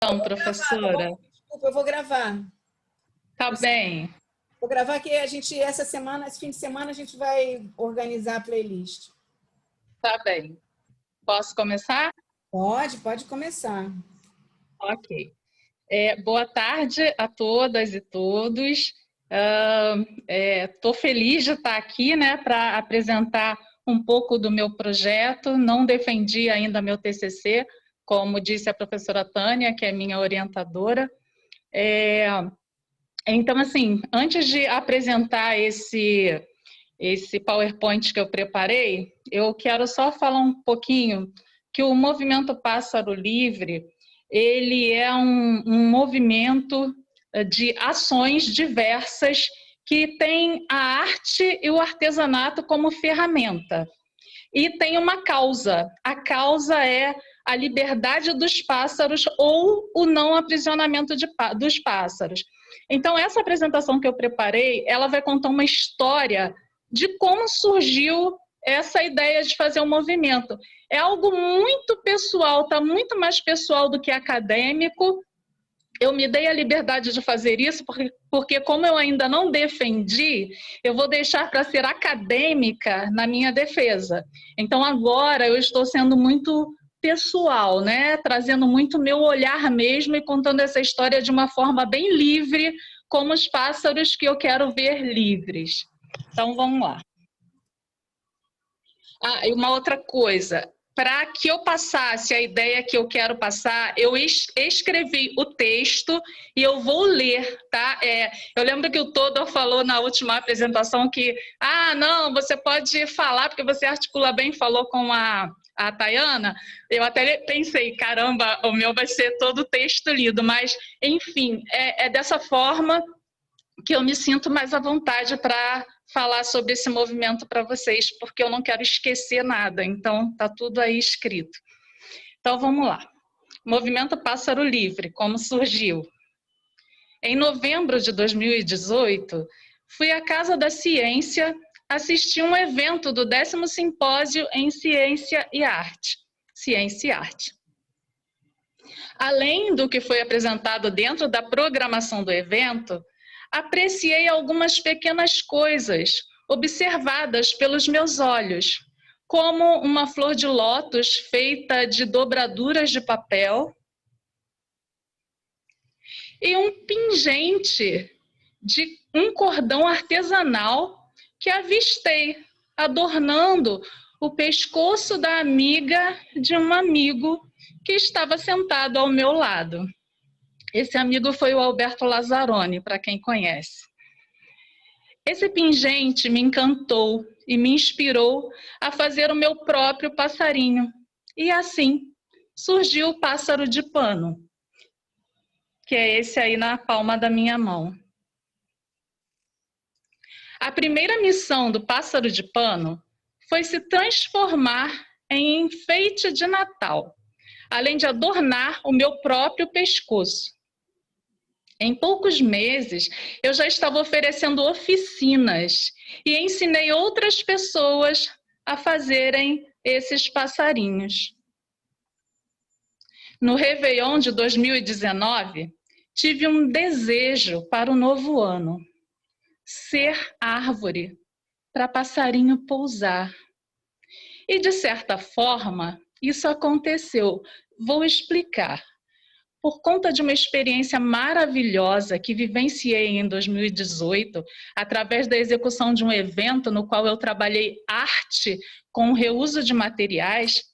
Então, Gravar, professora, desculpa, eu vou gravar. tá bem, Vou gravar que a gente, essa semana, esse fim de semana, a gente vai organizar a playlist. tá bem. Posso começar? Pode começar. Ok. Boa tarde a todas e todos. Estou feliz de estar aqui, né, para apresentar um pouco do meu projeto. Não defendi ainda meu TCC, como disse a professora Tânia, que é minha orientadora. Então, assim, antes de apresentar esse PowerPoint que eu preparei, eu quero só falar um pouquinho que o Movimento Pássaro Livre, ele é um movimento de ações diversas que tem a arte e o artesanato como ferramenta. E tem uma causa. A causa é a liberdade dos pássaros ou o não aprisionamento dos pássaros. Então, essa apresentação que eu preparei, ela vai contar uma história de como surgiu essa ideia de fazer um movimento. É algo muito pessoal, está muito mais pessoal do que acadêmico. Eu me dei a liberdade de fazer isso porque como eu ainda não defendi, eu vou deixar para ser acadêmica na minha defesa. Então agora eu estou sendo muito pessoal, né? Trazendo muito meu olhar mesmo e contando essa história de uma forma bem livre, como os pássaros que eu quero ver livres. Então vamos lá. E uma outra coisa, para que eu passasse a ideia que eu quero passar, eu escrevi o texto e eu vou ler, tá? Eu lembro que o Todor falou na última apresentação que, não, você pode falar porque você articula bem, falou com a Tayana. Eu até pensei, caramba, o meu vai ser todo o texto lido, mas, enfim, é dessa forma que eu me sinto mais à vontade para falar sobre esse movimento para vocês, porque eu não quero esquecer nada, então está tudo aí escrito. Então vamos lá. Movimento Pássaro Livre, como surgiu? Em novembro de 2018, fui à Casa da Ciência assistir um evento do 10º Simpósio em Ciência e Arte. Ciência e Arte. Além do que foi apresentado dentro da programação do evento, apreciei algumas pequenas coisas observadas pelos meus olhos, como uma flor de lótus feita de dobraduras de papel e um pingente de um cordão artesanal que avistei, adornando o pescoço da amiga de um amigo que estava sentado ao meu lado. Esse amigo foi o Alberto Lazzaroni, para quem conhece. Esse pingente me encantou e me inspirou a fazer o meu próprio passarinho. E assim surgiu o pássaro de pano, que é esse aí na palma da minha mão. A primeira missão do pássaro de pano foi se transformar em enfeite de Natal, além de adornar o meu próprio pescoço. Em poucos meses, eu já estava oferecendo oficinas e ensinei outras pessoas a fazerem esses passarinhos. No Réveillon de 2019, tive um desejo para o novo ano: ser árvore para passarinho pousar. E, de certa forma, isso aconteceu. Vou explicar. Por conta de uma experiência maravilhosa que vivenciei em 2018, através da execução de um evento no qual eu trabalhei arte com o reuso de materiais,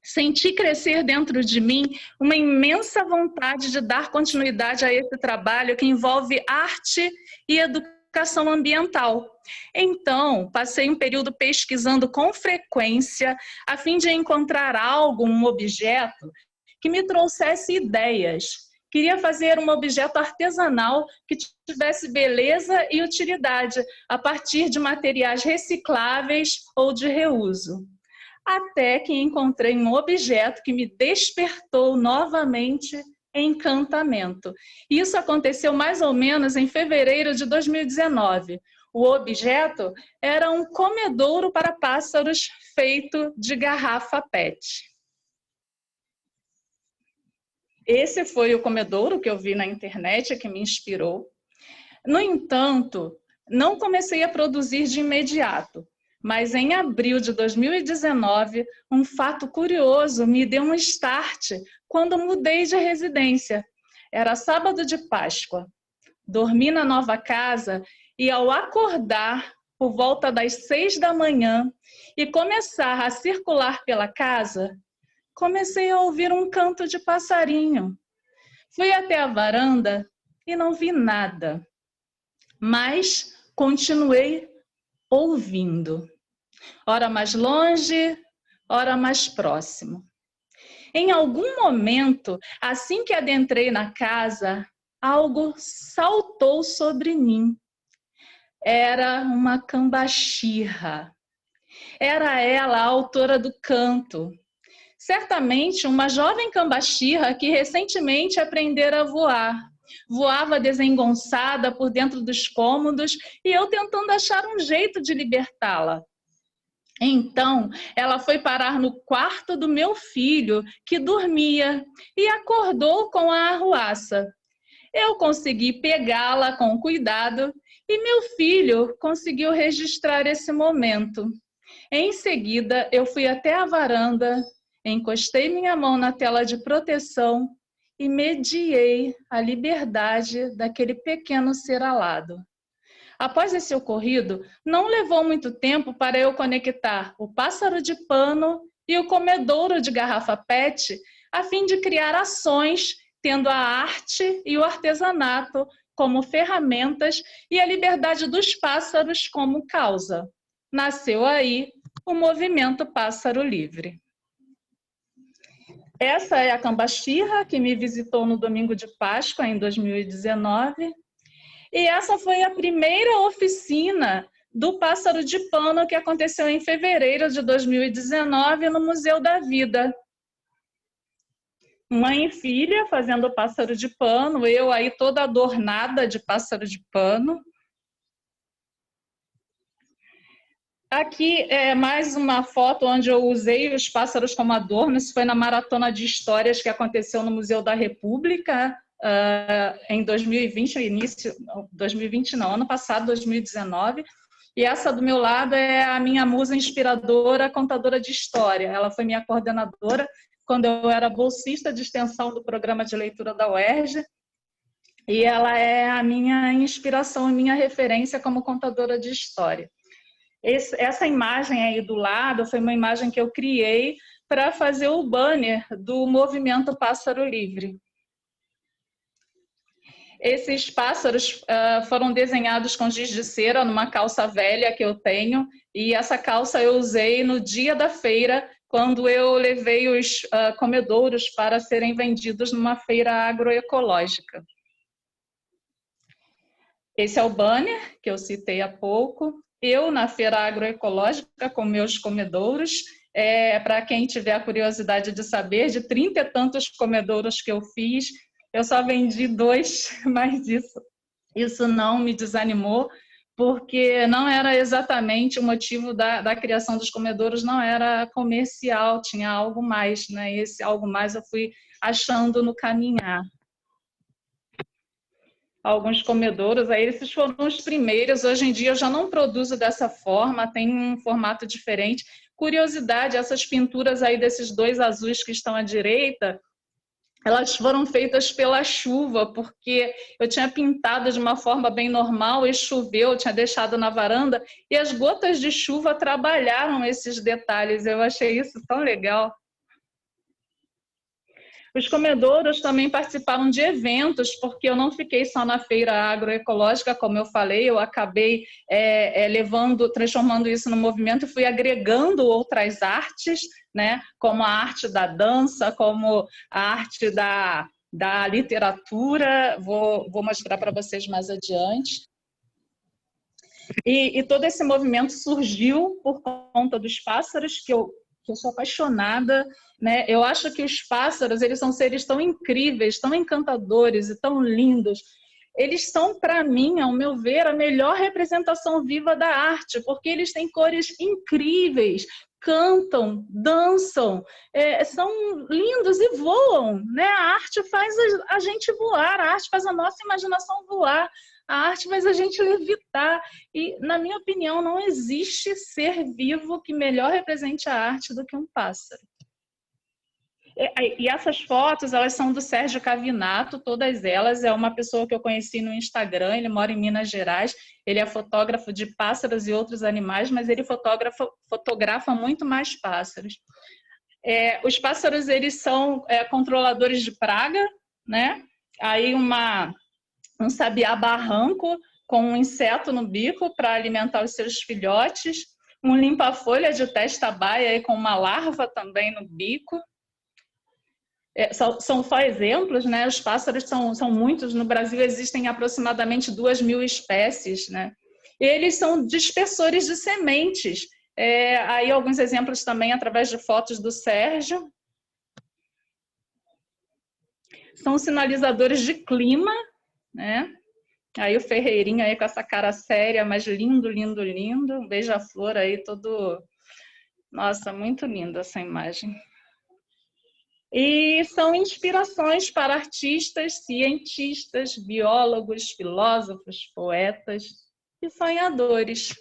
senti crescer dentro de mim uma imensa vontade de dar continuidade a esse trabalho que envolve arte e educação ambiental. Então, passei um período pesquisando com frequência a fim de encontrar algo, um objeto, que me trouxesse ideias. Queria fazer um objeto artesanal que tivesse beleza e utilidade a partir de materiais recicláveis ou de reuso. Até que encontrei um objeto que me despertou novamente encantamento. Isso aconteceu mais ou menos em fevereiro de 2019. O objeto era um comedouro para pássaros feito de garrafa PET. Esse foi o comedouro que eu vi na internet, que me inspirou. No entanto, não comecei a produzir de imediato, mas em abril de 2019, um fato curioso me deu um start quando mudei de residência. Era sábado de Páscoa. Dormi na nova casa e, ao acordar por volta das 6 da manhã e começar a circular pela casa, comecei a ouvir um canto de passarinho. Fui até a varanda e não vi nada, mas continuei ouvindo. Ora mais longe, ora mais próximo. Em algum momento, assim que adentrei na casa, algo saltou sobre mim. Era uma cambaxirra. Era ela a autora do canto. Certamente uma jovem cambaxirra que recentemente aprendera a voar. Voava desengonçada por dentro dos cômodos e eu tentando achar um jeito de libertá-la. Então, ela foi parar no quarto do meu filho, que dormia, e acordou com a arruaça. Eu consegui pegá-la com cuidado e meu filho conseguiu registrar esse momento. Em seguida, eu fui até a varanda, encostei minha mão na tela de proteção e mediei a liberdade daquele pequeno ser alado. Após esse ocorrido, não levou muito tempo para eu conectar o pássaro de pano e o comedouro de garrafa PET, a fim de criar ações tendo a arte e o artesanato como ferramentas e a liberdade dos pássaros como causa. Nasceu aí o movimento Pássaro Livre. Essa é a cambaxirra que me visitou no domingo de Páscoa, em 2019. E essa foi a primeira oficina do Pássaro de Pano que aconteceu em fevereiro de 2019 no Museu da Vida. Mãe e filha fazendo pássaro de pano, eu aí toda adornada de pássaro de pano. Aqui é mais uma foto onde eu usei os pássaros como adorno. Isso foi na maratona de histórias que aconteceu no Museu da República em 2020, ano passado, 2019. E essa do meu lado é a minha musa inspiradora, contadora de história. Ela foi minha coordenadora quando eu era bolsista de extensão do programa de leitura da UERJ. E ela é a minha inspiração e minha referência como contadora de história. Essa imagem aí do lado foi uma imagem que eu criei para fazer o banner do movimento Pássaro Livre. Esses pássaros foram desenhados com giz de cera numa calça velha que eu tenho, e essa calça eu usei no dia da feira, quando eu levei os comedouros para serem vendidos numa feira agroecológica. Esse é o banner que eu citei há pouco. Eu, na feira agroecológica, com meus comedouros, para quem tiver a curiosidade de saber, de 30 e tantos comedouros que eu fiz, eu só vendi 2, mas isso não me desanimou, porque não era exatamente o motivo da criação dos comedouros, não era comercial, tinha algo mais, né? Esse algo mais eu fui achando no caminhar. Alguns comedouros, aí esses foram os primeiros. Hoje em dia eu já não produzo dessa forma, tem um formato diferente. Curiosidade, essas pinturas aí desses 2 azuis que estão à direita, elas foram feitas pela chuva, porque eu tinha pintado de uma forma bem normal e choveu, eu tinha deixado na varanda, e as gotas de chuva trabalharam esses detalhes. Eu achei isso tão legal. Os comedouros também participaram de eventos, porque eu não fiquei só na feira agroecológica, como eu falei, eu acabei transformando isso no movimento e fui agregando outras artes, né, como a arte da dança, como a arte da literatura. Vou mostrar para vocês mais adiante. E todo esse movimento surgiu por conta dos pássaros, que eu sou apaixonada, né? Eu acho que os pássaros, eles são seres tão incríveis, tão encantadores e tão lindos. Eles são, para mim, ao meu ver, a melhor representação viva da arte, porque eles têm cores incríveis, cantam, dançam, são lindos e voam, né? A arte faz a gente voar, a arte faz a nossa imaginação voar, a arte faz a gente levitar. E, na minha opinião, não existe ser vivo que melhor represente a arte do que um pássaro. E essas fotos, elas são do Sérgio Cavinato, todas elas. É uma pessoa que eu conheci no Instagram, ele mora em Minas Gerais, ele é fotógrafo de pássaros e outros animais, mas ele fotografa muito mais pássaros. Os pássaros, eles são controladores de praga, né? Aí um sabiá barranco com um inseto no bico para alimentar os seus filhotes, um limpa-folha de testa-baia com uma larva também no bico. São só exemplos, né? Os pássaros são muitos. No Brasil existem aproximadamente 2.000 espécies, né? Eles são dispersores de sementes. Aí alguns exemplos também através de fotos do Sérgio. São sinalizadores de clima, né? Aí o Ferreirinho aí com essa cara séria, mas lindo, lindo, lindo. Um beija-flor aí todo... Nossa, muito linda essa imagem. E são inspirações para artistas, cientistas, biólogos, filósofos, poetas e sonhadores.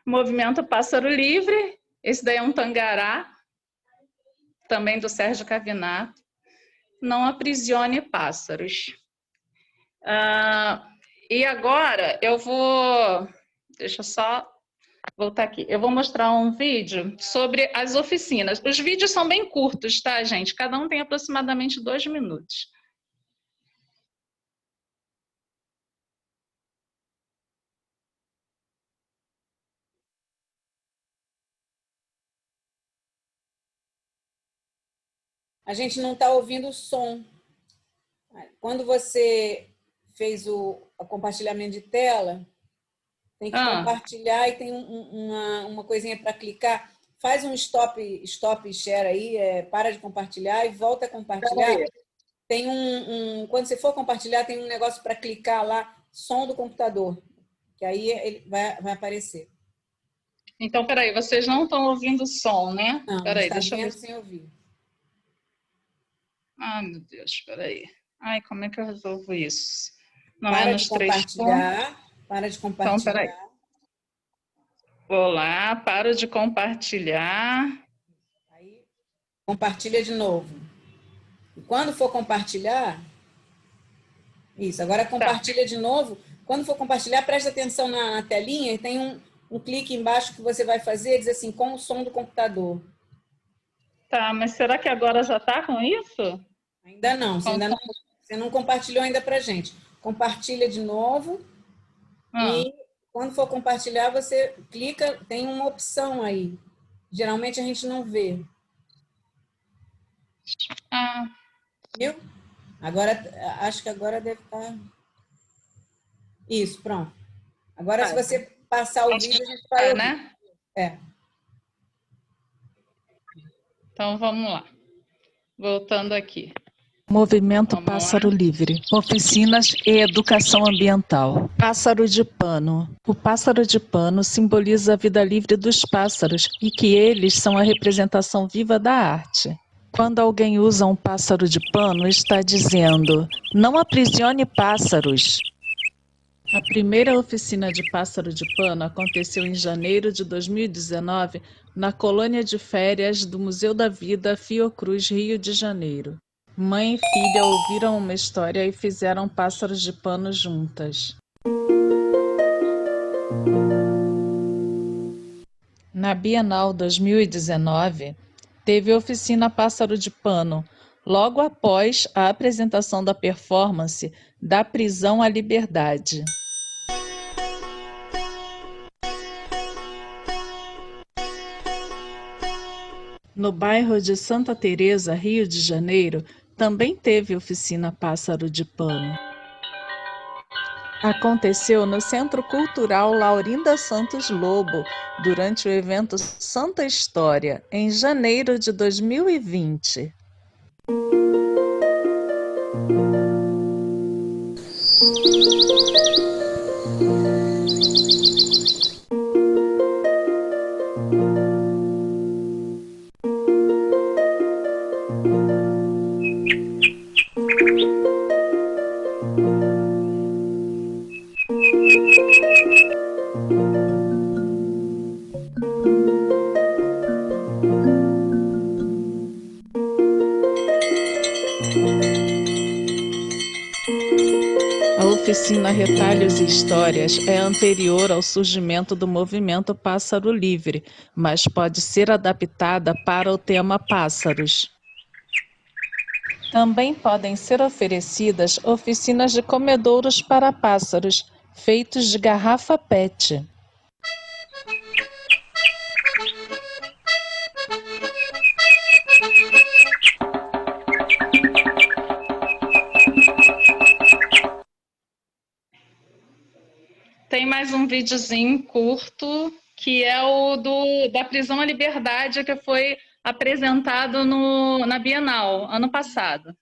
Movimento Pássaro Livre, esse daí é um tangará, também do Sérgio Cavinato. Não aprisione pássaros. E agora eu vou... Deixa eu só... voltar aqui. Eu vou mostrar um vídeo sobre as oficinas. Os vídeos são bem curtos, tá, gente? Cada um tem aproximadamente 2 minutos. A gente não está ouvindo o som. Quando você fez o compartilhamento de tela, tem que compartilhar e tem uma coisinha para clicar. Faz um stop share aí, para de compartilhar e volta a compartilhar. Tem quando você for compartilhar, tem um negócio para clicar lá, som do computador, que aí ele vai aparecer. Então, peraí, vocês não estão ouvindo o som, né? Não, peraí, deixa eu ver. ver. Sem ouvir. Ai, meu Deus, peraí. Ai, como é que eu resolvo isso? Não para é nos de compartilhar. Para de compartilhar. Então, peraí. Vou lá, paro de compartilhar. Aí, compartilha de novo. E quando for compartilhar... Isso, agora compartilha de novo. Quando for compartilhar, presta atenção na telinha e tem um clique embaixo que você vai fazer, diz assim, com o som do computador. Tá, mas será que agora já está com isso? Ainda não, você não compartilhou ainda pra gente. Compartilha de novo e quando for compartilhar, você clica, tem uma opção aí. Geralmente a gente não vê. Viu? Agora, acho que agora deve estar... Isso, pronto. Agora, se você passar o vídeo, a gente vai ouvir. Né? Então, vamos lá. Voltando aqui. Movimento Pássaro Livre, oficinas e educação ambiental. Pássaro de pano. O pássaro de pano simboliza a vida livre dos pássaros e que eles são a representação viva da arte. Quando alguém usa um pássaro de pano, está dizendo: não aprisione pássaros. A primeira oficina de pássaro de pano aconteceu em janeiro de 2019, na colônia de férias do Museu da Vida, Fiocruz, Rio de Janeiro. Mãe e filha ouviram uma história e fizeram pássaros de pano juntas. Na Bienal 2019, teve oficina Pássaro de Pano, logo após a apresentação da performance Da Prisão à Liberdade. No bairro de Santa Teresa, Rio de Janeiro, também teve oficina Pássaro de Pano. Aconteceu no Centro Cultural Laurinda Santos Lobo, durante o evento Santa História, em janeiro de 2020. A oficina Retalhos e Histórias é anterior ao surgimento do movimento Pássaro Livre, mas pode ser adaptada para o tema pássaros. Também podem ser oferecidas oficinas de comedouros para pássaros, feitos de garrafa PET. Tem mais um videozinho curto, que é o da Prisão à Liberdade, que foi apresentado na Bienal, ano passado.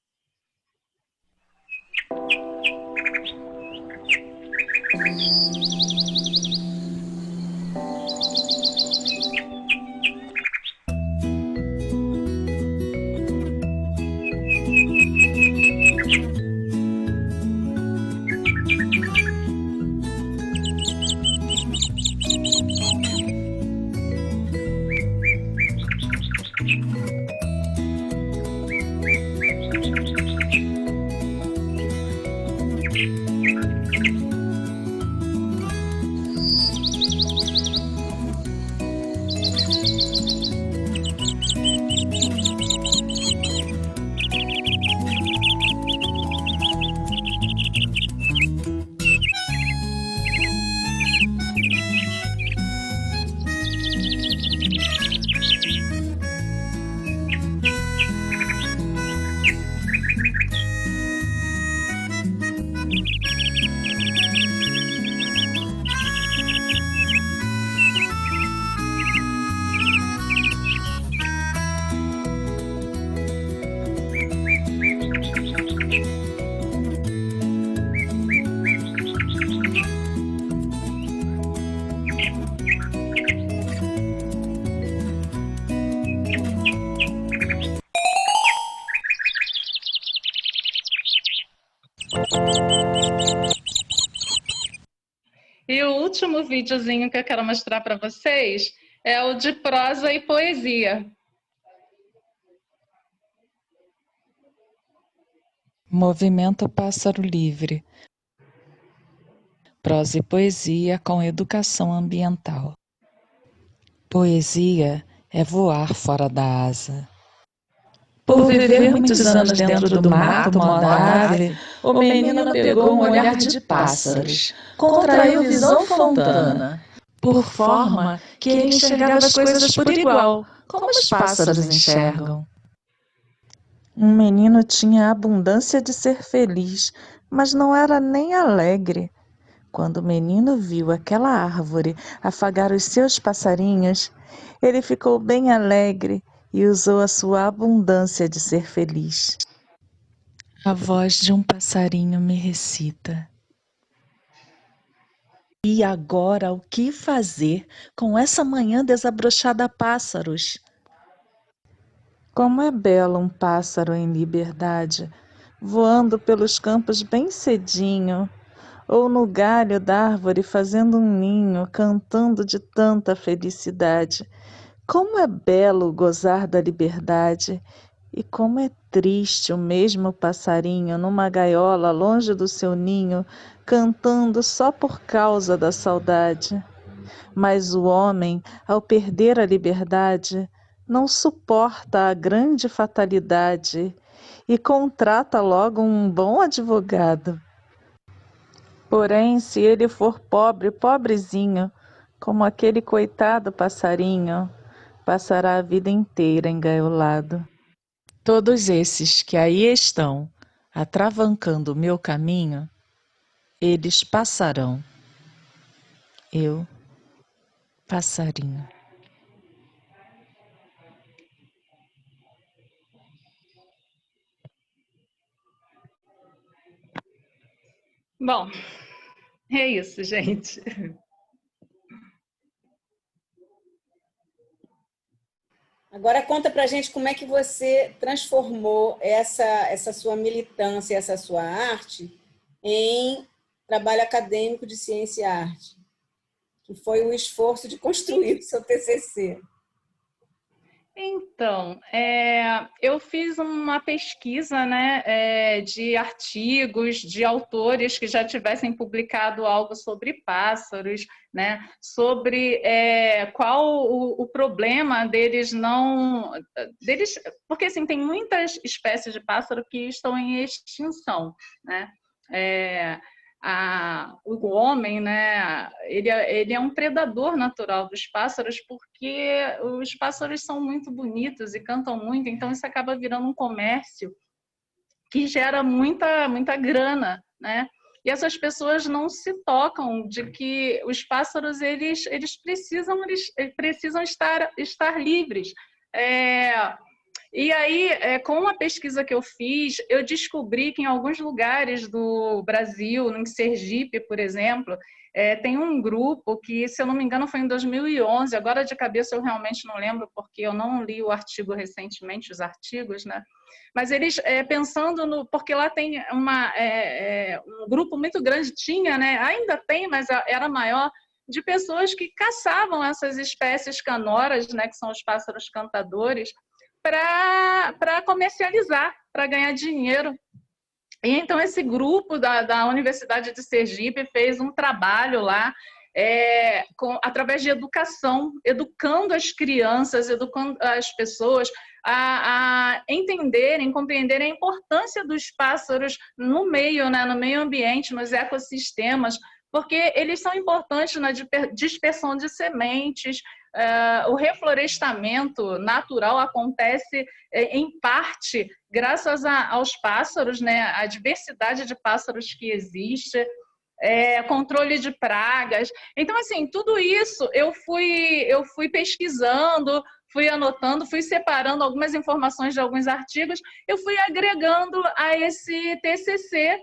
E o último videozinho que eu quero mostrar para vocês é o de prosa e poesia. Movimento Pássaro Livre. Prosa e poesia com educação ambiental. Poesia é voar fora da asa. Por viver muitos anos dentro do mato, moda ave, o menino pegou um olhar de pássaros, contraiu visão fontana, por forma que ele enxergava as coisas por igual, como os pássaros enxergam. Um menino tinha a abundância de ser feliz, mas não era nem alegre. Quando o menino viu aquela árvore afagar os seus passarinhos, ele ficou bem alegre e usou a sua abundância de ser feliz. A voz de um passarinho me recita. E agora o que fazer com essa manhã desabrochada a pássaros? Como é belo um pássaro em liberdade, voando pelos campos bem cedinho, ou no galho da árvore fazendo um ninho, cantando de tanta felicidade. Como é belo gozar da liberdade, e como é triste o mesmo passarinho numa gaiola longe do seu ninho, cantando só por causa da saudade. Mas o homem, ao perder a liberdade, não suporta a grande fatalidade e contrata logo um bom advogado. Porém, se ele for pobre, pobrezinho, como aquele coitado passarinho, passará a vida inteira engaiolado. Todos esses que aí estão, atravancando o meu caminho, eles passarão. Eu, passarinho. Bom, é isso, gente. Agora conta pra gente como é que você transformou essa sua militância, essa sua arte em trabalho acadêmico de ciência e arte, que foi o esforço de construir o seu TCC. Então, eu fiz uma pesquisa, né, de artigos, de autores que já tivessem publicado algo sobre pássaros, né, sobre qual o problema deles porque assim, tem muitas espécies de pássaro que estão em extinção, né? O homem, né, ele é um predador natural dos pássaros porque os pássaros são muito bonitos e cantam muito, então isso acaba virando um comércio que gera muita grana, né? E essas pessoas não se tocam de que os pássaros eles precisam estar livres. E aí, com a pesquisa que eu fiz, eu descobri que em alguns lugares do Brasil, em Sergipe, por exemplo, tem um grupo que, se eu não me engano, foi em 2011, agora de cabeça eu realmente não lembro, porque eu não li o artigo recentemente, os artigos, né? Mas eles, pensando no... Porque lá tem um grupo muito grande, tinha, né? Ainda tem, mas era maior, de pessoas que caçavam essas espécies canoras, né? Que são os pássaros cantadores, para comercializar, para ganhar dinheiro. E então esse grupo da Universidade de Sergipe fez um trabalho lá através de educação, educando as crianças, educando as pessoas a entenderem, compreenderem a importância dos pássaros no meio, né, no meio ambiente, nos ecossistemas, porque eles são importantes na dispersão de sementes. O reflorestamento natural acontece em parte graças aos pássaros, né? A diversidade de pássaros que existe, controle de pragas. Então, assim, tudo isso eu fui pesquisando, fui anotando, fui separando algumas informações de alguns artigos, eu fui agregando a esse TCC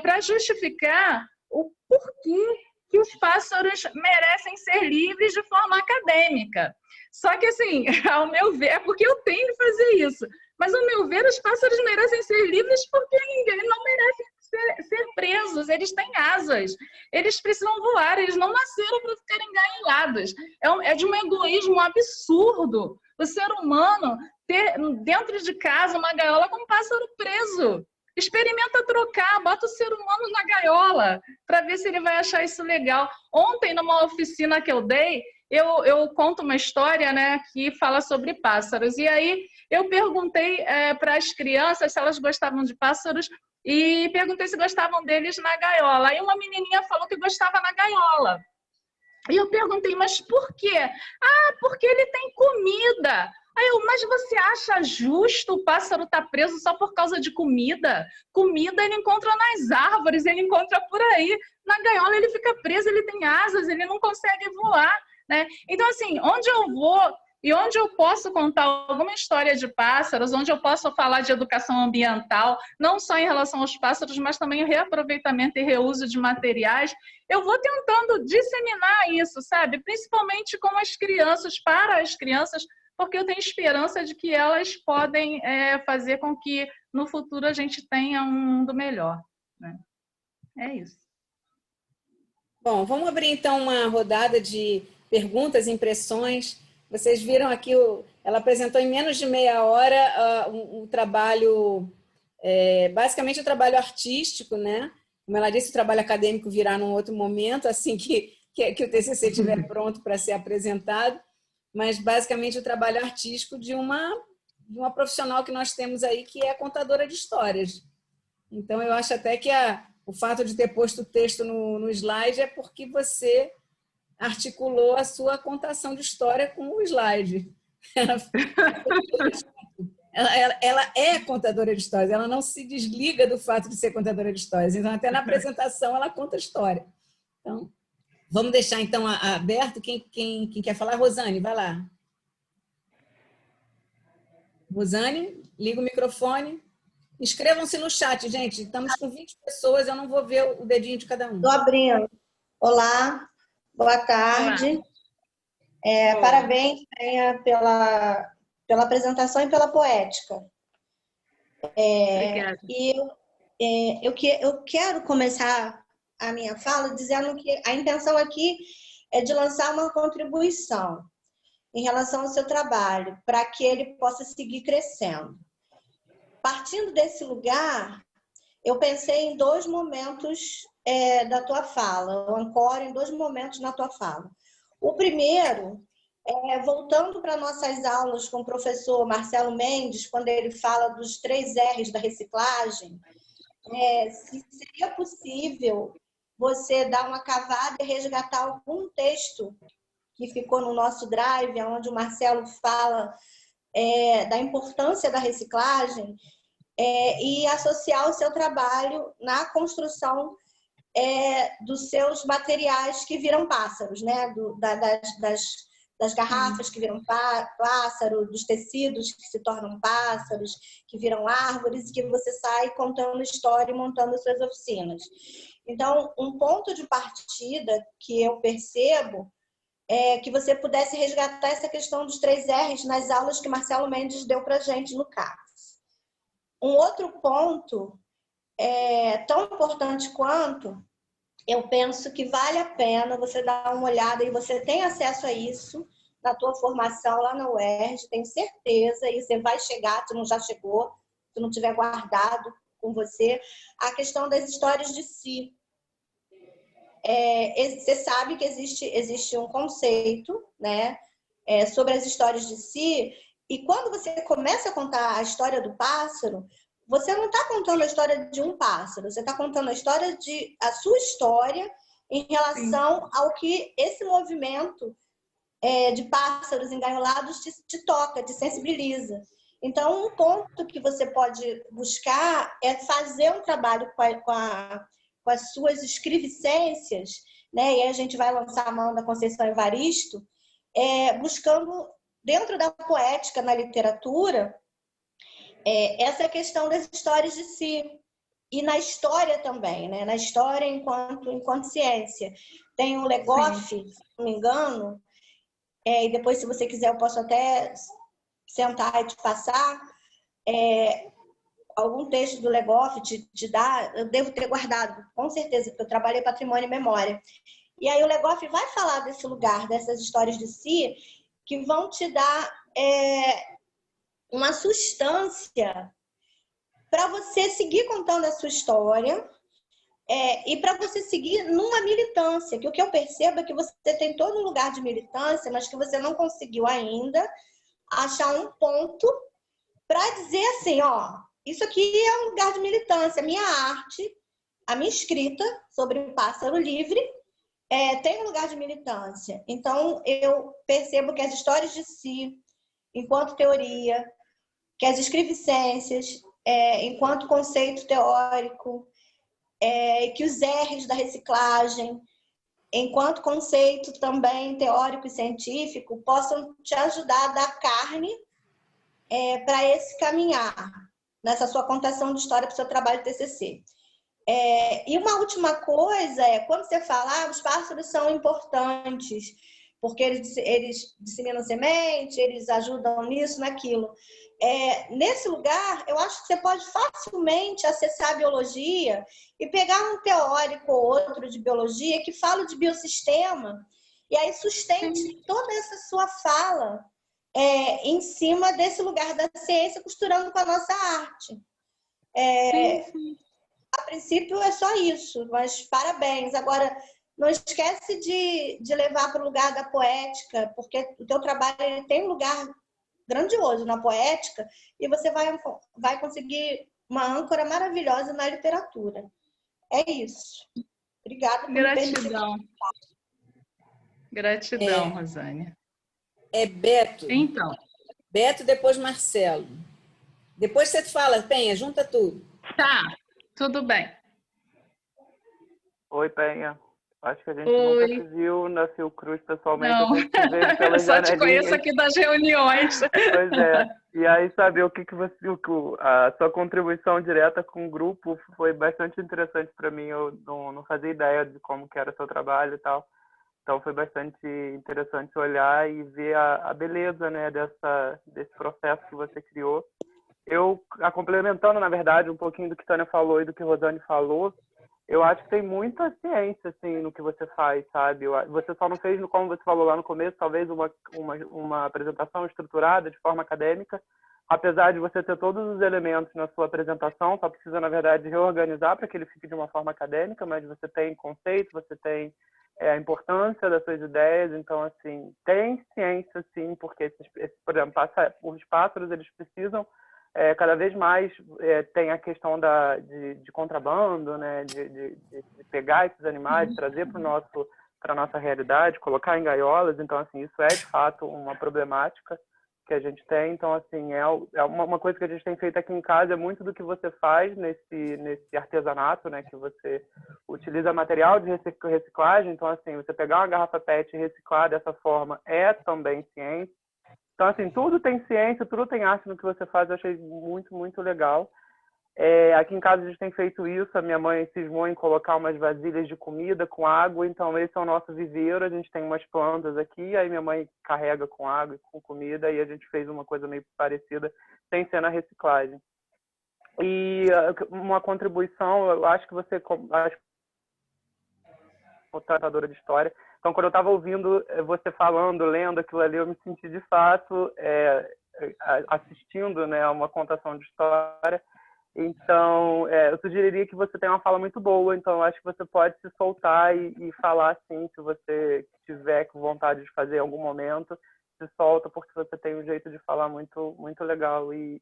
para justificar o porquê que os pássaros merecem ser livres de forma acadêmica. Só que, assim, ao meu ver, é porque eu tenho que fazer isso, mas, ao meu ver, os pássaros merecem ser livres porque eles não merecem ser presos, eles têm asas, eles precisam voar, eles não nasceram para ficarem engaiolados. É de um egoísmo absurdo o ser humano ter dentro de casa uma gaiola com um pássaro preso. Experimenta trocar, bota o ser humano na gaiola para ver se ele vai achar isso legal. Ontem, numa oficina que eu dei, eu conto uma história, né, que fala sobre pássaros. E aí eu perguntei para as crianças se elas gostavam de pássaros e perguntei se gostavam deles na gaiola. Aí uma menininha falou que gostava na gaiola. E eu perguntei, mas por quê? Ah, porque ele tem comida. Mas você acha justo o pássaro estar preso só por causa de comida? Comida ele encontra nas árvores, ele encontra por aí. Na gaiola ele fica preso, ele tem asas, ele não consegue voar, né? Então, assim, onde eu vou e onde eu posso contar alguma história de pássaros, onde eu posso falar de educação ambiental, não só em relação aos pássaros, mas também o reaproveitamento e reuso de materiais, eu vou tentando disseminar isso, sabe? Principalmente com as crianças, para as crianças, porque eu tenho esperança de que elas podem fazer com que no futuro a gente tenha um mundo melhor, né? É isso. Bom, vamos abrir então uma rodada de perguntas e impressões. Vocês viram aqui, ela apresentou em menos de meia hora um trabalho, basicamente um trabalho artístico, né? Como ela disse, o trabalho acadêmico virá num outro momento, assim que o TCC estiver pronto para ser apresentado, mas basicamente o trabalho artístico de uma profissional que nós temos aí, que é a contadora de histórias. Então, eu acho até que o fato de ter posto o texto no slide é porque você articulou a sua contação de história com o slide. Ela é contadora de histórias, ela não se desliga do fato de ser contadora de histórias. Então, até na apresentação, ela conta a história. Então, vamos deixar, então, aberto. Quem quer falar? Rosane, vai lá. Rosane, liga o microfone. Inscrevam-se no chat, gente. Estamos com 20 pessoas, eu não vou ver o dedinho de cada um. Estou abrindo. Olá, boa tarde. Parabéns, Penha, pela apresentação e pela poética. Obrigada. E eu quero começar a minha fala dizendo que a intenção aqui é de lançar uma contribuição. em relação ao seu trabalho, para que ele possa seguir crescendo. Partindo desse lugar, eu pensei em 2 momentos da tua fala, eu ancoro em 2 momentos na tua fala. O primeiro, voltando para nossas aulas com o professor Marcelo Mendes, quando ele fala dos 3 R's da reciclagem, se seria possível você dar uma cavada e resgatar algum texto que ficou no nosso drive, onde o Marcelo fala da importância da reciclagem, e associar o seu trabalho na construção dos seus materiais que viram pássaros, né? Das garrafas que viram pássaro, dos tecidos que se tornam pássaros, que viram árvores, e que você sai contando história e montando suas oficinas. Então, um ponto de partida que eu percebo é que você pudesse resgatar essa questão dos 3 R's nas aulas que Marcelo Mendes deu para a gente no CAPS. Um outro ponto, tão importante quanto, eu penso que vale a pena você dar uma olhada, e você tem acesso a isso na tua formação lá na UERJ, tenho certeza, e você vai chegar, se não já chegou, se não tiver guardado com você, a questão das histórias de si. Você sabe que existe um conceito, né, sobre as histórias de si, e quando você começa a contar a história do pássaro, você não está contando a história de um pássaro, você está contando a sua história em relação ao que esse movimento de pássaros engaiolados te toca, te sensibiliza. Então, um ponto que você pode buscar é fazer um trabalho com as suas escrevicências, né? E aí a gente vai lançar a mão da Conceição Evaristo, buscando, dentro da poética na literatura, essa questão das histórias de si. E na história também, né? Na história enquanto ciência. Tem o Legoff, se não me engano, e depois, se você quiser, eu posso até sentar e te passar algum texto do Legoff, te dar, eu devo ter guardado, com certeza, porque eu trabalhei patrimônio e memória. E aí o Legoff vai falar desse lugar, dessas histórias de si, que vão te dar uma substância para você seguir contando a sua história e para você seguir numa militância, que o que eu percebo é que você tem todo um lugar de militância, mas que você não conseguiu ainda achar um ponto para dizer assim, ó, isso aqui é um lugar de militância, a minha arte, a minha escrita sobre o pássaro livre tem um lugar de militância. Então, eu percebo que as histórias de si, enquanto teoria, que as escrevicências, enquanto conceito teórico, que os R's da reciclagem, enquanto conceito também teórico e científico, possam te ajudar a dar carne para esse caminhar, nessa sua contação de história para o seu trabalho de TCC. E uma última coisa quando você fala, os pássaros são importantes, porque eles disseminam semente, eles ajudam nisso, naquilo. Nesse lugar, eu acho que você pode facilmente acessar a biologia e pegar um teórico ou outro de biologia que fala de biossistema, e aí sustente toda essa sua fala em cima desse lugar da ciência, costurando com a nossa arte. Sim. A princípio é só isso, mas parabéns. Agora, não esquece de levar para o lugar da poética, porque o teu trabalho ele tem um lugar grandioso na poética, e você vai conseguir uma âncora maravilhosa na literatura. É isso. Obrigada por me permitir. Gratidão, Rosânia. Beto. Então. Beto, depois Marcelo. Depois você fala, Penha, junta tudo. Tá, tudo bem. Oi, Penha. Acho que a gente nunca se viu na Fiocruz pessoalmente. Não, eu só te conheço aqui das reuniões. Pois é. E aí, saber o que você... A sua contribuição direta com o grupo foi bastante interessante para mim. Eu não fazia ideia de como que era o seu trabalho e tal. Então, foi bastante interessante olhar e ver a beleza, né, desse processo que você criou. Eu, complementando, na verdade, um pouquinho do que Tânia falou e do que Rosane falou, eu acho que tem muita ciência, assim, no que você faz, sabe? Você só não fez, como você falou lá no começo, talvez uma apresentação estruturada de forma acadêmica, apesar de você ter todos os elementos na sua apresentação, só precisa, na verdade, reorganizar para que ele fique de uma forma acadêmica, mas você tem conceito, você tem a importância das suas ideias, então, assim, tem ciência, sim, porque, por exemplo, os pássaros, eles precisam, cada vez mais, tem a questão de contrabando, né, de pegar esses animais, trazer para a nossa realidade, colocar em gaiolas, então, assim, isso é, de fato, uma problemática que a gente tem, então, assim, uma coisa que a gente tem feito aqui em casa é muito do que você faz nesse artesanato, né, que você utiliza material de reciclagem, então, assim, você pegar uma garrafa PET e reciclar dessa forma é também ciência. Então, assim, tudo tem ciência, tudo tem arte no que você faz, eu achei muito, muito legal. Aqui em casa a gente tem feito isso, a minha mãe cismou em colocar umas vasilhas de comida com água, então esse é o nosso viveiro, a gente tem umas plantas aqui, aí minha mãe carrega com água e com comida, e a gente fez uma coisa meio parecida, sem ser na reciclagem. E uma contribuição, eu acho que você, contadora de história, então quando eu estava ouvindo você falando, lendo aquilo ali, eu me senti de fato assistindo, né, a uma contação de história. Então, eu sugeriria que você tenha uma fala muito boa, então eu acho que você pode se soltar e falar assim, se você tiver com vontade de fazer em algum momento, se solta, porque você tem um jeito de falar muito, muito legal e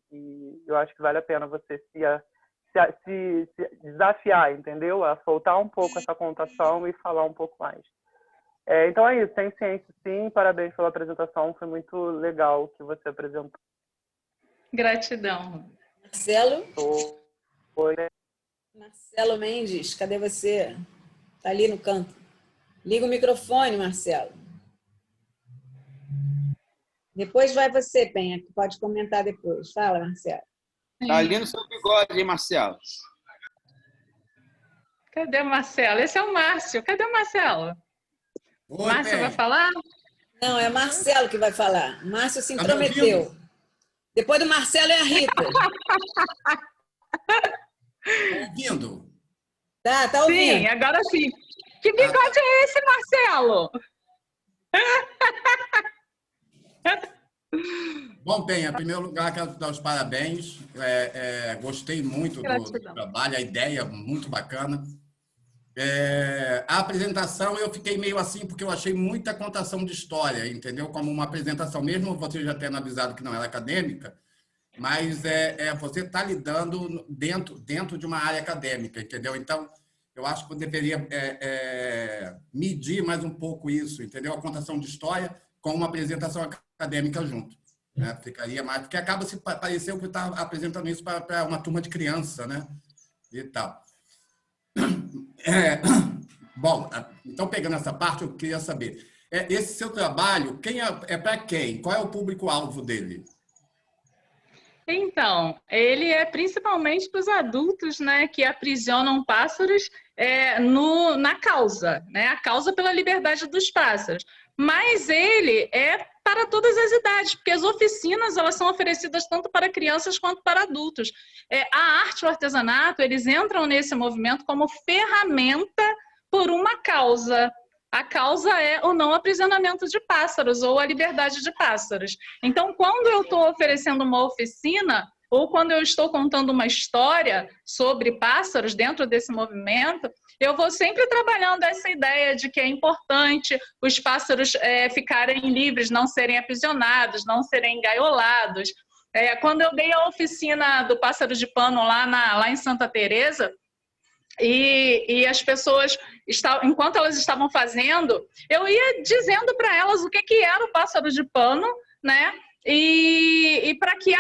eu acho que vale a pena você se desafiar, entendeu? A soltar um pouco essa contação e falar um pouco mais. Então é isso, tem ciência sim, parabéns pela apresentação, foi muito legal o que você apresentou. Gratidão. Marcelo? Oi. Marcelo Mendes, cadê você? Está ali no canto. Liga o microfone, Marcelo. Depois vai você, Penha, que pode comentar depois. Fala, Marcelo. Está ali no seu bigode, hein, Marcelo? Cadê o Marcelo? Esse é o Márcio. Cadê o Marcelo? Oi, Márcio Penha. vai falar? Não, é Marcelo que vai falar. Márcio se intrometeu. Depois do Marcelo é a Rita. Tá ouvindo? Tá ouvindo. Sim, agora sim. Que bigode é esse, Marcelo? Bom, Penha, em primeiro lugar, quero te dar os parabéns. Gostei muito do trabalho, a ideia muito bacana. A apresentação eu fiquei meio assim, porque eu achei muita contação de história, entendeu? Como uma apresentação, mesmo você já tendo avisado que não era acadêmica, mas você está lidando dentro de uma área acadêmica, entendeu? Então, eu acho que eu deveria medir mais um pouco isso, entendeu? A contação de história com uma apresentação acadêmica junto. Né? Ficaria mais, porque acaba se parecendo que está apresentando isso para uma turma de criança, né? E tal. Bom, então, pegando essa parte, eu queria saber, esse seu trabalho, para quem? Qual é o público-alvo dele? Então, ele é principalmente para os adultos, né, que aprisionam pássaros na causa, né, a causa pela liberdade dos pássaros. Mas ele é para todas as idades, porque as oficinas elas são oferecidas tanto para crianças quanto para adultos. A arte e o artesanato, eles entram nesse movimento como ferramenta por uma causa. A causa é o não aprisionamento de pássaros ou a liberdade de pássaros. Então, quando eu estou oferecendo uma oficina ou quando eu estou contando uma história sobre pássaros dentro desse movimento, eu vou sempre trabalhando essa ideia de que é importante os pássaros ficarem livres, não serem aprisionados, não serem engaiolados. Quando eu dei a oficina do pássaro de pano lá em Santa Teresa, e as pessoas, enquanto elas estavam fazendo, eu ia dizendo para elas o que era o pássaro de pano, né? E para que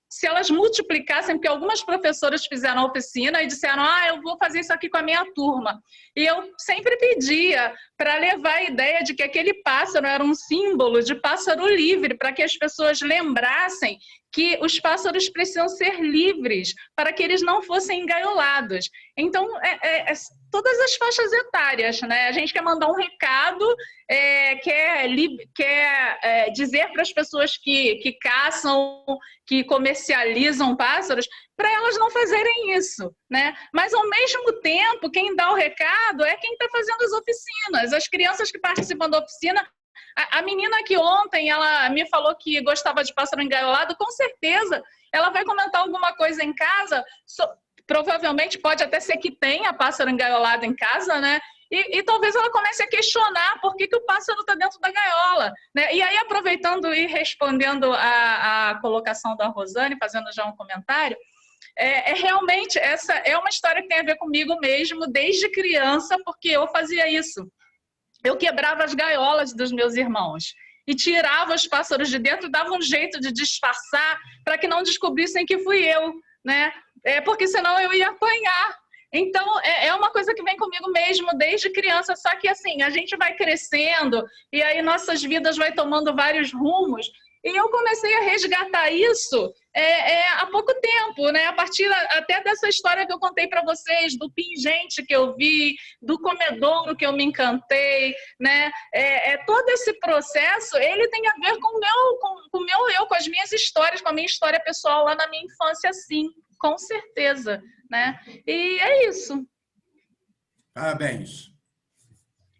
se elas multiplicassem, porque algumas professoras fizeram a oficina e disseram, eu vou fazer isso aqui com a minha turma. E eu sempre pedia para levar a ideia de que aquele pássaro era um símbolo de pássaro livre, para que as pessoas lembrassem que os pássaros precisam ser livres, para que eles não fossem engaiolados. Então, todas as faixas etárias, né? A gente quer mandar um recado, quer dizer para as pessoas que caçam, que comercializam pássaros, para elas não fazerem isso, né? Mas, ao mesmo tempo, quem dá o recado é quem está fazendo as oficinas. As crianças que participam da oficina. A menina que ontem, ela me falou que gostava de pássaro engaiolado, com certeza, ela vai comentar alguma coisa em casa, provavelmente pode até ser que tenha pássaro engaiolado em casa, né? E talvez ela comece a questionar por que o pássaro está dentro da gaiola, né? E aí, aproveitando e respondendo a colocação da Rosane, fazendo já um comentário, realmente, essa é uma história que tem a ver comigo mesmo, desde criança, porque eu fazia isso. Eu quebrava as gaiolas dos meus irmãos e tirava os pássaros de dentro, dava um jeito de disfarçar para que não descobrissem que fui eu, né? Porque senão eu ia apanhar. Então, é uma coisa que vem comigo mesmo desde criança, só que assim, a gente vai crescendo e aí nossas vidas vai tomando vários rumos. E eu comecei a resgatar isso há pouco tempo, né? A partir até dessa história que eu contei para vocês, do pingente que eu vi, do comedouro que eu me encantei, né? Todo esse processo, ele tem a ver com o meu eu, com as minhas histórias, com a minha história pessoal lá na minha infância, sim, com certeza, né? E é isso. Parabéns.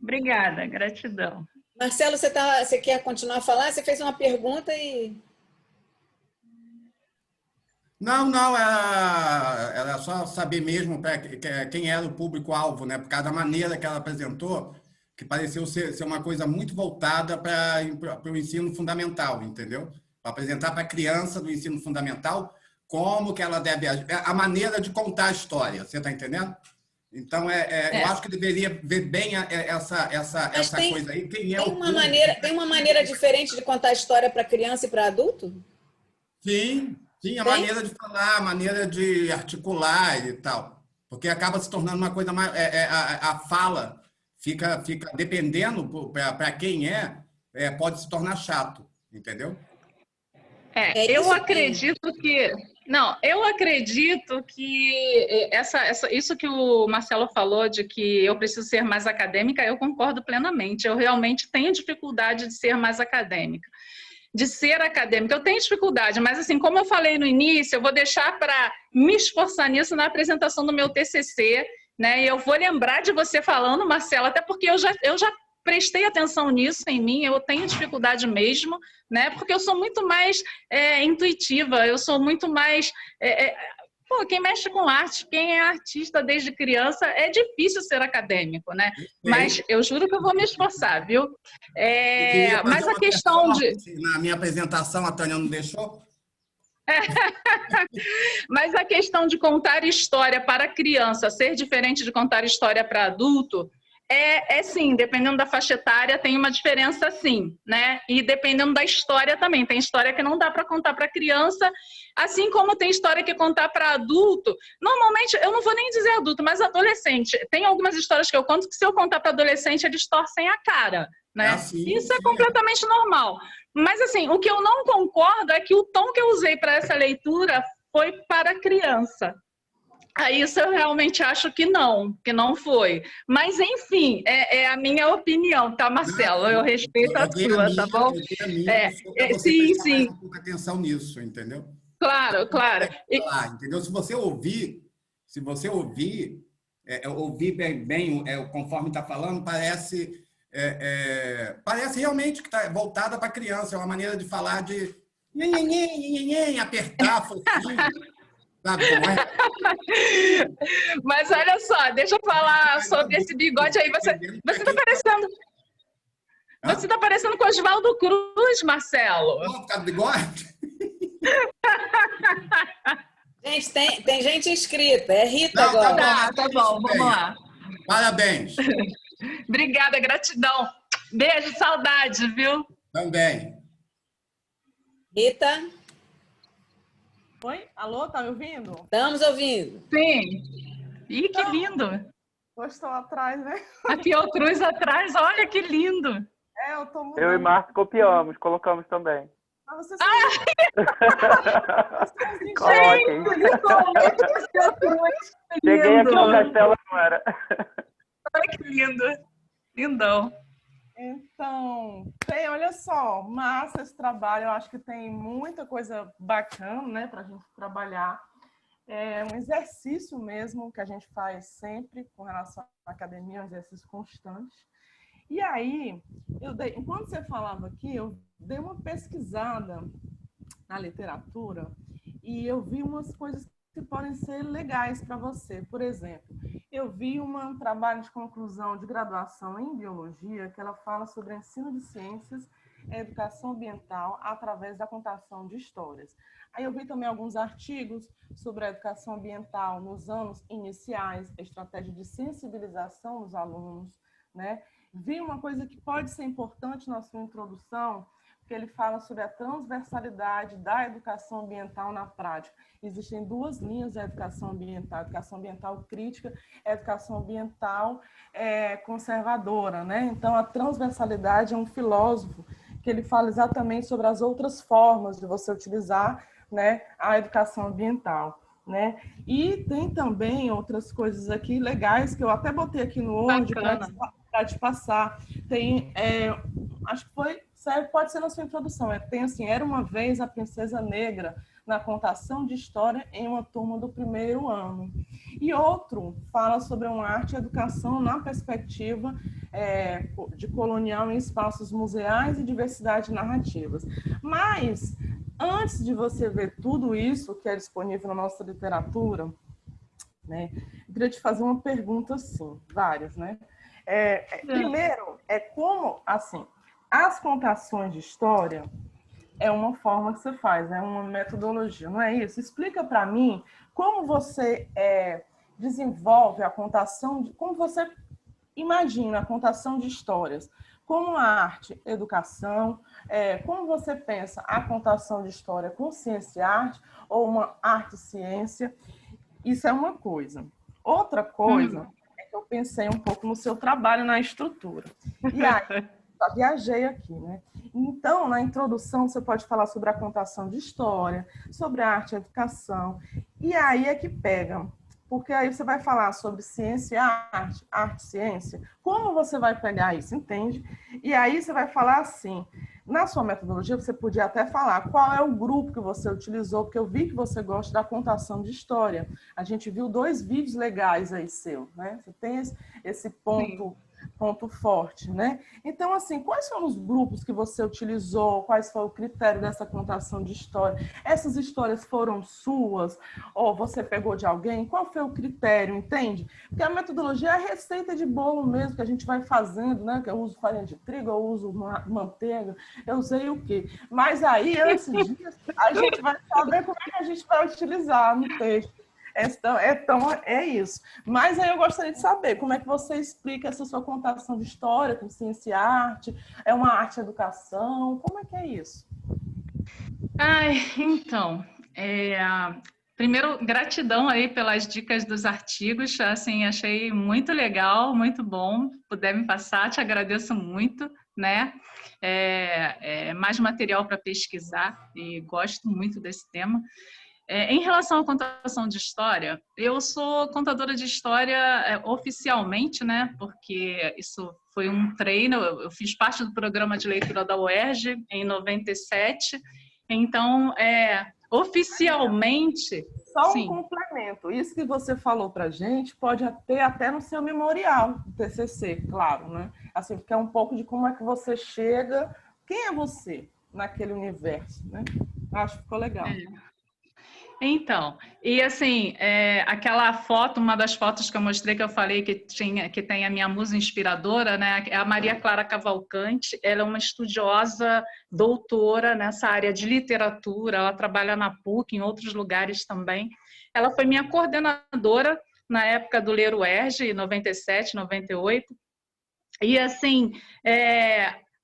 Obrigada, gratidão. Marcelo, você quer continuar a falar? Você fez uma pergunta e... Não, era só saber mesmo quem era o público-alvo, né? Por causa da maneira que ela apresentou, que pareceu ser uma coisa muito voltada para o ensino fundamental, entendeu? Para apresentar para a criança do ensino fundamental como que ela deve... A maneira de contar a história, você está entendendo? Então, eu acho que deveria ver bem essa coisa aí. Quem é tem uma maneira diferente de contar a história para criança e para adulto? Sim, a maneira de falar, a maneira de articular e tal. Porque acaba se tornando uma coisa mais... a fala fica dependendo para quem pode se tornar chato, entendeu? Eu acredito que... Não, eu acredito que isso que o Marcelo falou de que eu preciso ser mais acadêmica, eu concordo plenamente. Eu realmente tenho dificuldade de ser mais acadêmica. Eu tenho dificuldade, mas assim, como eu falei no início, eu vou deixar para me esforçar nisso na apresentação do meu TCC, né? E eu vou lembrar de você falando, Marcelo, até porque eu já prestei atenção nisso em mim, eu tenho dificuldade mesmo, né? Porque eu sou muito mais intuitiva, eu sou muito mais... quem mexe com arte, quem é artista desde criança, é difícil ser acadêmico, né? Mas eu juro que eu vou me esforçar, viu? Mas a questão de... Na minha apresentação, a Tânia não deixou? Mas a questão de contar história para criança ser diferente de contar história para adulto, sim, dependendo da faixa etária tem uma diferença sim, né? E dependendo da história também, tem história que não dá para contar para criança, assim como tem história que contar para adulto. Normalmente, eu não vou nem dizer adulto, mas adolescente. Tem algumas histórias que eu conto que se eu contar para adolescente, eles torcem a cara, né? Isso é completamente normal. Mas assim, o que eu não concordo é que o tom que eu usei para essa leitura foi para criança. Isso eu realmente acho que não foi. Mas, enfim, é a minha opinião, tá, Marcelo? Eu respeito a sua, tá bom? Sim. Atenção nisso, entendeu? Claro. Entendeu? Se você ouvir bem conforme está falando, parece realmente que está voltada para a criança. É uma maneira de falar de apertar, fofinho. Mas olha só, deixa eu falar sobre esse bigode aí. Você está parecendo com o Oswaldo Cruz, Marcelo. Por causa do bigode? Gente, tem gente inscrita. É Rita agora. Tá bom, vamos lá. Parabéns. Obrigada, gratidão. Beijo, saudade, viu? Também. Rita? Oi? Alô, tá me ouvindo? Estamos ouvindo. Sim. Ih, que lindo. Estou atrás, né? A Fiocruz atrás, olha que lindo. Eu tô mudando. Eu e Marcos copiamos, colocamos também. Ah, você Coloquem. Cheguei aqui no castelo, não era. Olha que lindo. Lindão. Então, olha só, massa esse trabalho, eu acho que tem muita coisa bacana, né, pra gente trabalhar. É um exercício mesmo que a gente faz sempre com relação à academia, um exercício constante. E aí, enquanto você falava aqui, eu dei uma pesquisada na literatura e eu vi umas coisas que podem ser legais para você. Por exemplo, eu vi um trabalho de conclusão de graduação em biologia que ela fala sobre ensino de ciências e educação ambiental através da contação de histórias. Aí eu vi também alguns artigos sobre a educação ambiental nos anos iniciais, a estratégia de sensibilização dos alunos, né? Vi uma coisa que pode ser importante na sua introdução, que ele fala sobre a transversalidade da educação ambiental na prática. Existem duas linhas da educação ambiental crítica e educação ambiental conservadora, né? Então, a transversalidade é um filósofo que ele fala exatamente sobre as outras formas de você utilizar, né, a educação ambiental, né? E tem também outras coisas aqui legais que eu até botei aqui no Word para te passar. Tem, acho que pode ser na sua introdução. Tem assim, era uma vez a princesa negra na contação de história em uma turma do primeiro ano. E outro fala sobre uma arte e educação na perspectiva de colonial em espaços museais e diversidade de narrativas. Mas, antes de você ver tudo isso que é disponível na nossa literatura, né, eu queria te fazer uma pergunta assim, várias, né? Primeiro, como, assim, as contações de história é uma forma que você faz, é uma metodologia, não é isso? Explica para mim como você desenvolve a contação, como você imagina a contação de histórias, como a arte, educação, como você pensa a contação de história com ciência e arte, ou uma arte-ciência, isso é uma coisa. Outra coisa é que eu pensei um pouco no seu trabalho na estrutura. E aí, só viajei aqui, né? Então, na introdução, você pode falar sobre a contação de história, sobre a arte e educação, e aí é que pega. Porque aí você vai falar sobre ciência e arte, arte e ciência, como você vai pegar isso, entende? E aí você vai falar assim, na sua metodologia você podia até falar qual é o grupo que você utilizou, porque eu vi que você gosta da contação de história. A gente viu 2 vídeos legais aí seu, né? Você tem esse ponto forte, né? Então, assim, quais foram os grupos que você utilizou? Quais foi o critério dessa contação de história? Essas histórias foram suas? Ou você pegou de alguém? Qual foi o critério, entende? Porque a metodologia é a receita de bolo mesmo, que a gente vai fazendo, né? Que eu uso farinha de trigo, eu uso manteiga, eu usei o quê? Mas aí, antes disso, a gente vai saber como é que a gente vai utilizar no texto. Então, é isso. Mas aí eu gostaria de saber como é que você explica essa sua contação de história com ciência e arte, é uma arte e educação, como é que é isso? Então, primeiro, gratidão aí pelas dicas dos artigos, assim, achei muito legal, muito bom, puder me passar, te agradeço muito, né? Mais material para pesquisar e gosto muito desse tema. Em relação à contação de história, eu sou contadora de história oficialmente, né? Porque isso foi um treino, eu fiz parte do programa de leitura da UERJ em 97, então, oficialmente... Só um complemento, isso que você falou para a gente pode ter até no seu memorial do TCC, claro, né? Assim, porque é um pouco de como é que você chega, quem é você naquele universo, né? Acho que ficou legal. Então, e assim, aquela foto, uma das fotos que eu mostrei, que eu falei que tem a minha musa inspiradora, né, é a Maria Clara Cavalcante. Ela é uma estudiosa, doutora nessa área de literatura, ela trabalha na PUC, em outros lugares também. Ela foi minha coordenadora na época do Ler UERJ, em 97, 98. E assim,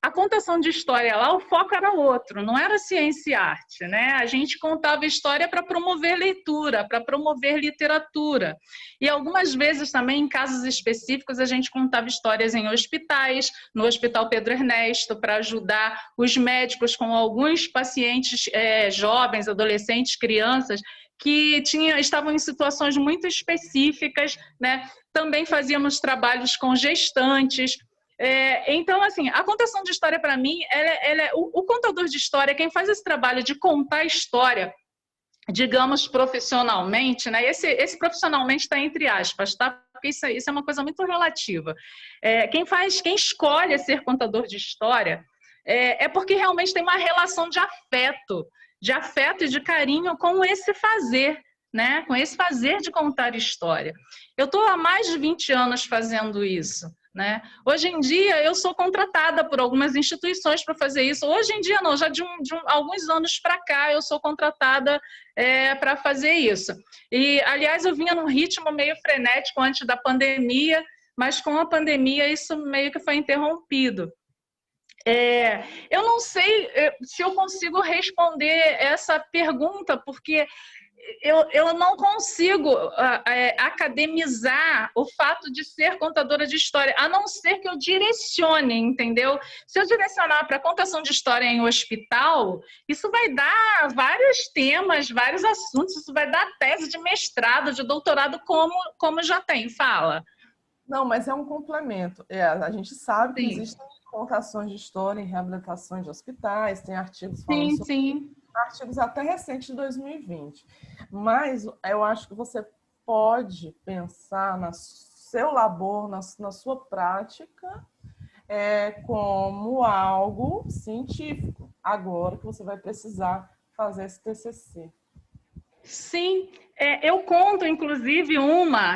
a contação de história lá, o foco era outro, não era ciência e arte, né? A gente contava história para promover leitura, para promover literatura. E algumas vezes também, em casos específicos, a gente contava histórias em hospitais, no Hospital Pedro Ernesto, para ajudar os médicos com alguns pacientes jovens, adolescentes, crianças, que estavam em situações muito específicas, né? Também fazíamos trabalhos com gestantes. Então, assim, a contação de história, para mim, o contador de história, quem faz esse trabalho de contar história, digamos, profissionalmente, né? Esse profissionalmente está entre aspas, tá? Porque isso é uma coisa muito relativa. Quem escolhe ser contador de história é porque realmente tem uma relação de afeto e de carinho com esse fazer, né? Com esse fazer de contar história. Eu estou há mais de 20 anos fazendo isso, né? Hoje em dia, eu sou contratada por algumas instituições para fazer isso. Hoje em dia, não, já de alguns anos para cá, eu sou contratada para fazer isso. E, aliás, eu vinha num ritmo meio frenético antes da pandemia, mas com a pandemia isso meio que foi interrompido. Eu não sei se eu consigo responder essa pergunta, porque eu não consigo academizar o fato de ser contadora de história, a não ser que eu direcione, entendeu? Se eu direcionar para contação de história em hospital, isso vai dar vários temas, vários assuntos, isso vai dar tese de mestrado, de doutorado, como já tem. Fala. Não, mas é um complemento. A gente sabe que existem contações de história em reabilitações de hospitais, tem artigos falando sobre artigos até recentes de 2020. Mas eu acho que você pode pensar no seu labor, na sua prática, como algo científico. Agora que você vai precisar fazer esse TCC. Sim, eu conto, inclusive,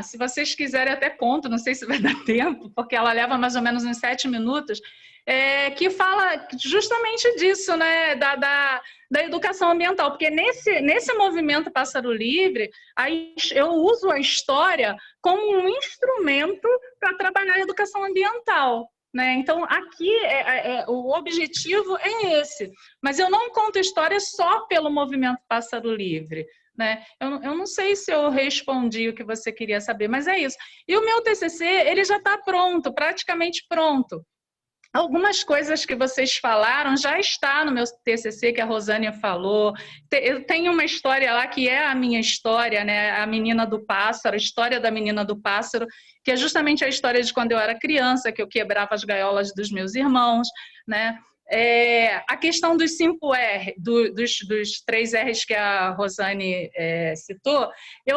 se vocês quiserem até conto, não sei se vai dar tempo, porque ela leva mais ou menos uns 7 minutos, que fala justamente disso, né, da educação ambiental, porque nesse movimento Pássaro Livre, eu uso a história como um instrumento para trabalhar a educação ambiental. Né? Então, aqui o objetivo é esse, mas eu não conto história só pelo movimento Pássaro Livre. Né? Eu não sei se eu respondi o que você queria saber, mas é isso. E o meu TCC, ele já está pronto, praticamente pronto. Algumas coisas que vocês falaram já está no meu TCC, que a Rosânia falou. Eu tenho uma história lá que é a minha história, né? A menina do pássaro, a história da menina do pássaro, que é justamente a história de quando eu era criança, que eu quebrava as gaiolas dos meus irmãos, né? A questão dos 5 R, dos 3 R's que a Rosane citou,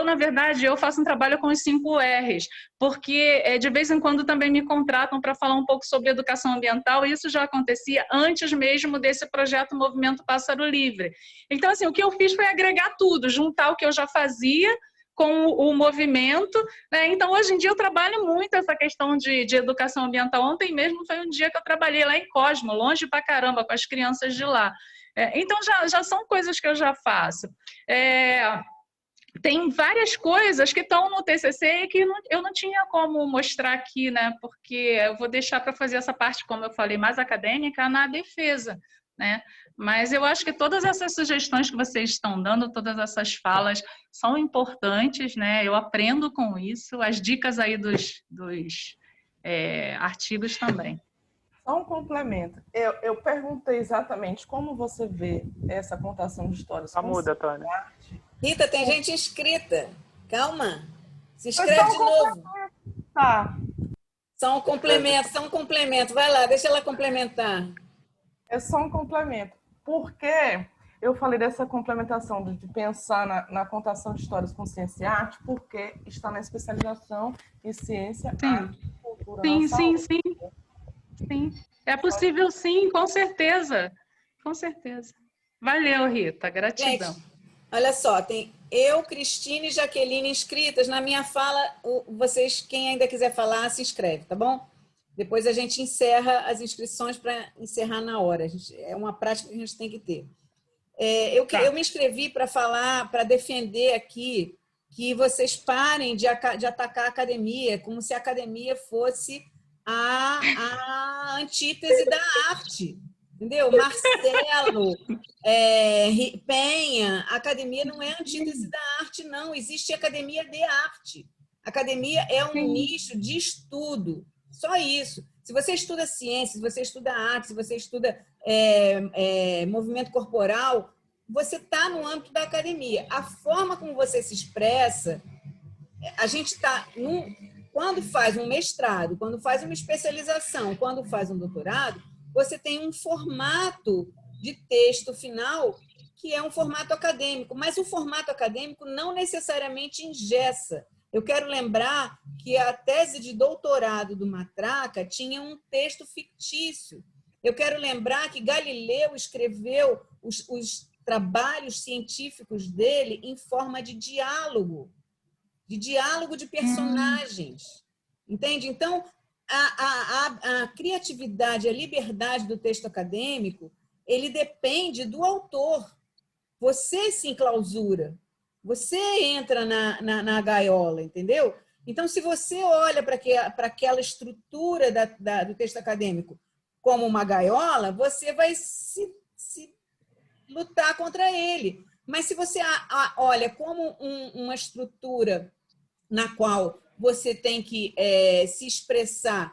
na verdade, eu faço um trabalho com os 5 R's, porque de vez em quando também me contratam para falar um pouco sobre educação ambiental, e isso já acontecia antes mesmo desse projeto Movimento Pássaro Livre. Então, assim, o que eu fiz foi agregar tudo, juntar o que eu já fazia com o movimento, né? Então, hoje em dia, eu trabalho muito essa questão de educação ambiental. Ontem mesmo foi um dia que eu trabalhei lá em Cosmo, longe pra caramba, com as crianças de lá. Então, já são coisas que eu já faço. Tem várias coisas que estão no TCC e que eu não tinha como mostrar aqui, né? Porque eu vou deixar para fazer essa parte, como eu falei, mais acadêmica, na defesa, né? Mas eu acho que todas essas sugestões que vocês estão dando, todas essas falas são importantes, né? Eu aprendo com isso, as dicas aí dos artigos também. Só um complemento. Eu perguntei exatamente como você vê essa contação de histórias. Muda, Tânia. Rita, tem gente inscrita. Calma. Se inscreve de novo. Tá. Só um complemento. Vai lá, deixa ela complementar. É só um complemento. Porque eu falei dessa complementação de pensar na contação de histórias com ciência e arte, porque está na especialização em ciência, arte e cultura. Sim. É possível, sim, com certeza. Com certeza. Valeu, Rita. Gratidão. Gente, olha só, tem eu, Cristine e Jaqueline inscritas. Na minha fala, vocês, quem ainda quiser falar, se inscreve, tá bom? Depois a gente encerra as inscrições para encerrar na hora. É uma prática que a gente tem que ter. Eu me inscrevi para falar, para defender aqui que vocês parem de atacar a academia, como se a academia fosse a antítese da arte. Entendeu? Marcelo, Penha, a academia não é a antítese da arte, não. Existe academia de arte. Academia é um nicho de estudo. Só isso. Se você estuda ciência, se você estuda arte, se você estuda movimento corporal, você está no âmbito da academia. A forma como você se expressa, a gente está... Quando faz um mestrado, quando faz uma especialização, quando faz um doutorado, você tem um formato de texto final que é um formato acadêmico, mas o formato acadêmico não necessariamente engessa. Eu quero lembrar que a tese de doutorado do Matraca tinha um texto fictício. Eu quero lembrar que Galileu escreveu os trabalhos científicos dele em forma de diálogo de personagens. Entende? Então, a criatividade, a liberdade do texto acadêmico, ele depende do autor. Você se enclausura, você entra na gaiola, entendeu? Então, se você olha para aquela estrutura do texto acadêmico como uma gaiola, você vai se lutar contra ele. Mas se você olha como uma estrutura na qual você tem que se expressar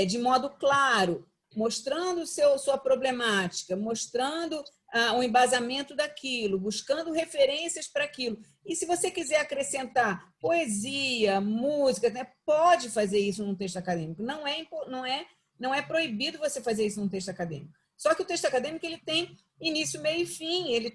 de modo claro, mostrando sua problemática, mostrando o embasamento daquilo, buscando referências para aquilo. E se você quiser acrescentar poesia, música, né, pode fazer isso num texto acadêmico. Não é proibido você fazer isso num texto acadêmico. Só que o texto acadêmico ele tem início, meio e fim. Ele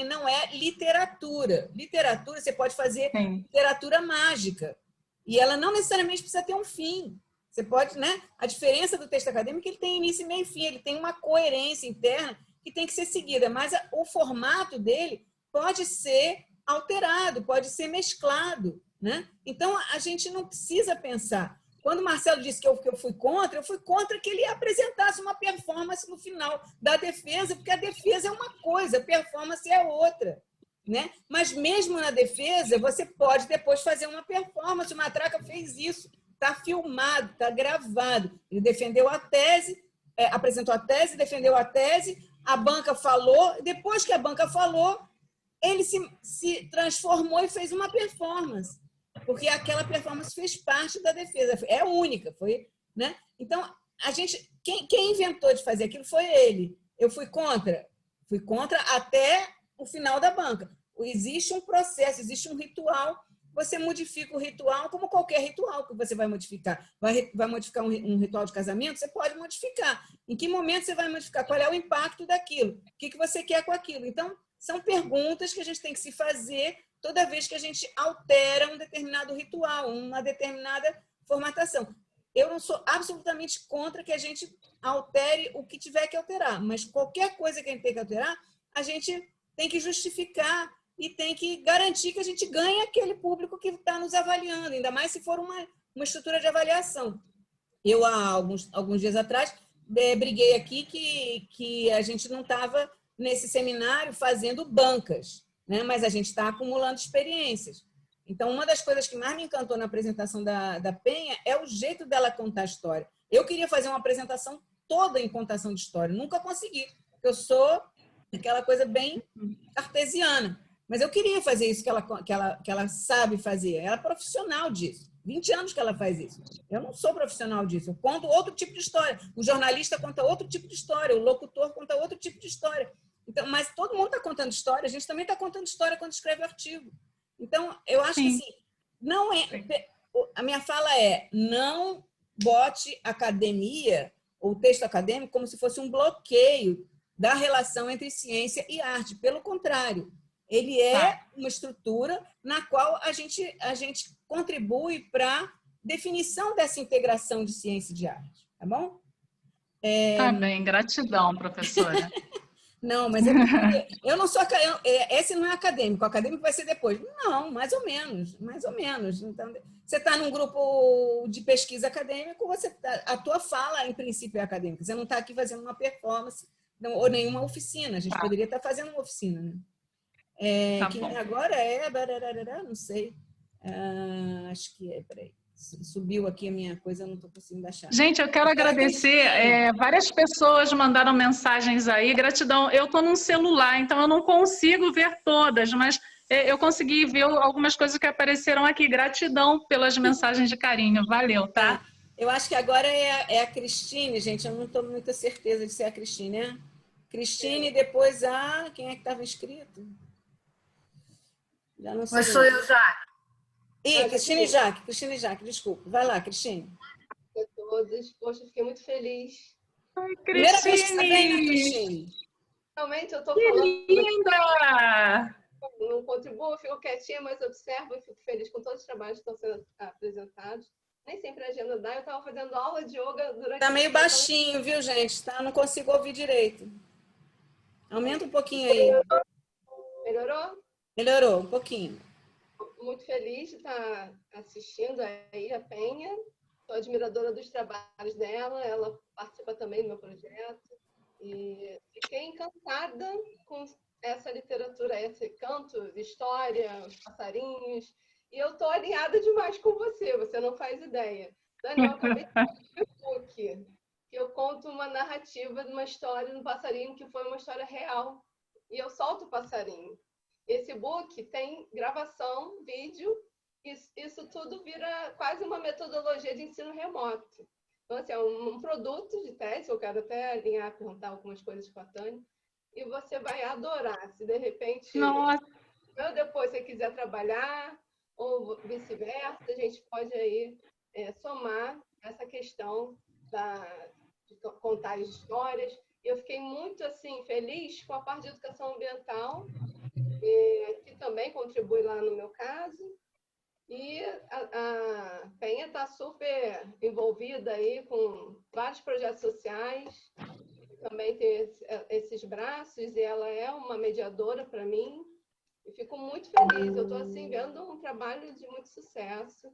não é literatura. Literatura, você pode fazer literatura mágica. E ela não necessariamente precisa ter um fim. Você pode, né? A diferença do texto acadêmico é que ele tem início, meio e fim. Ele tem uma coerência interna que tem que ser seguida. Mas o formato dele pode ser alterado, pode ser mesclado, né? Então, a gente não precisa pensar. Quando o Marcelo disse que eu fui contra que ele apresentasse uma performance no final da defesa, porque a defesa é uma coisa, a performance é outra, né? Mas mesmo na defesa, você pode depois fazer uma performance. O Matraca fez isso, está filmado, está gravado. Ele defendeu a tese, apresentou a tese, defendeu a tese, a banca falou, depois que a banca falou, ele se transformou e fez uma performance. Porque aquela performance fez parte da defesa, é única, foi, né? Então, quem inventou de fazer aquilo foi ele. Eu fui contra até o final da banca. Existe um processo, existe um ritual, você modifica o ritual como qualquer ritual que você vai modificar. Vai modificar um ritual de casamento? Você pode modificar. Em que momento você vai modificar? Qual é o impacto daquilo? O que você quer com aquilo? Então, são perguntas que a gente tem que se fazer toda vez que a gente altera um determinado ritual, uma determinada formatação. Eu não sou absolutamente contra que a gente altere o que tiver que alterar, mas qualquer coisa que a gente tem que alterar, a gente tem que justificar e tem que garantir que a gente ganhe aquele público que está nos avaliando, ainda mais se for uma estrutura de avaliação. Eu, há alguns dias atrás, briguei aqui que a gente não estava nesse seminário fazendo bancas, né? Mas a gente está acumulando experiências. Então, uma das coisas que mais me encantou na apresentação da Penha é o jeito dela contar a história. Eu queria fazer uma apresentação toda em contação de história, nunca consegui. Eu sou aquela coisa bem cartesiana, mas eu queria fazer isso que ela sabe fazer. Ela é profissional disso. 20 anos que ela faz isso. Eu não sou profissional disso. Eu conto outro tipo de história. O jornalista conta outro tipo de história. O locutor conta outro tipo de história. Então, mas todo mundo está contando história. A gente também está contando história quando escreve artigo. Então, eu acho que assim, não é. A minha fala é: não bote academia ou texto acadêmico como se fosse um bloqueio da relação entre ciência e arte. Pelo contrário, ele é uma estrutura na qual a gente contribui para a definição dessa integração de ciência e de arte. Tá bom? Tá bem, gratidão, professora. Não, mas eu não sou esse não é acadêmico, o acadêmico vai ser depois. Não, mais ou menos. Então, você está num grupo de pesquisa acadêmico, a tua fala, em princípio, é acadêmica. Você não está aqui fazendo uma performance ou nenhuma oficina. A gente poderia estar fazendo uma oficina, né? Quem agora não sei. Acho que peraí. Subiu aqui a minha coisa, eu não estou conseguindo achar. Gente, eu quero agradecer. Várias pessoas mandaram mensagens aí. Gratidão. Eu estou num celular, então eu não consigo ver todas, mas eu consegui ver algumas coisas que apareceram aqui. Gratidão pelas mensagens de carinho. Valeu, tá? Eu acho que agora é a Cristine, gente. Eu não estou com muita certeza de ser a Cristine, né? Cristine, depois quem é que estava inscrito? Já não sei. Mas sou eu, Jaque. Cristine e Jaque, desculpa. Vai lá, Cristine. A todos. Poxa, fiquei muito feliz. Oi, Primeira vez que você vem, né, Cristine? Realmente eu estou Que falando... linda! Não contribuo, fico quietinha, mas observo e fico feliz com todos os trabalhos que estão sendo apresentados. Nem sempre a agenda dá. Eu estava fazendo aula de yoga durante... Tá meio baixinho, viu, gente? Tá? Não consigo ouvir direito. Aumenta um pouquinho aí. Melhorou? Melhorou, um pouquinho. Muito feliz de estar assistindo aí a Penha. Sou admiradora dos trabalhos dela. Ela participa também do meu projeto. E fiquei encantada com essa literatura, esse canto de história, os passarinhos. E eu estou alinhada demais com você, você não faz ideia. Daniel, eu acabei de ler um book, que eu conto uma narrativa de uma história do passarinho que foi uma história real. E eu solto o passarinho. Esse book tem gravação, vídeo, isso tudo vira quase uma metodologia de ensino remoto. Então, assim, é um produto de teste, eu quero até alinhar, perguntar algumas coisas com a Tânia, e você vai adorar. Se de repente, ou depois você quiser trabalhar, ou vice-versa, a gente pode aí somar essa questão de contar histórias. Eu fiquei muito assim, feliz com a parte de educação ambiental, que também contribui lá no meu caso. E a Penha está super envolvida aí com vários projetos sociais, também tem esses braços, e ela é uma mediadora para mim. E fico muito feliz. Eu estou assim, vendo um trabalho de muito sucesso.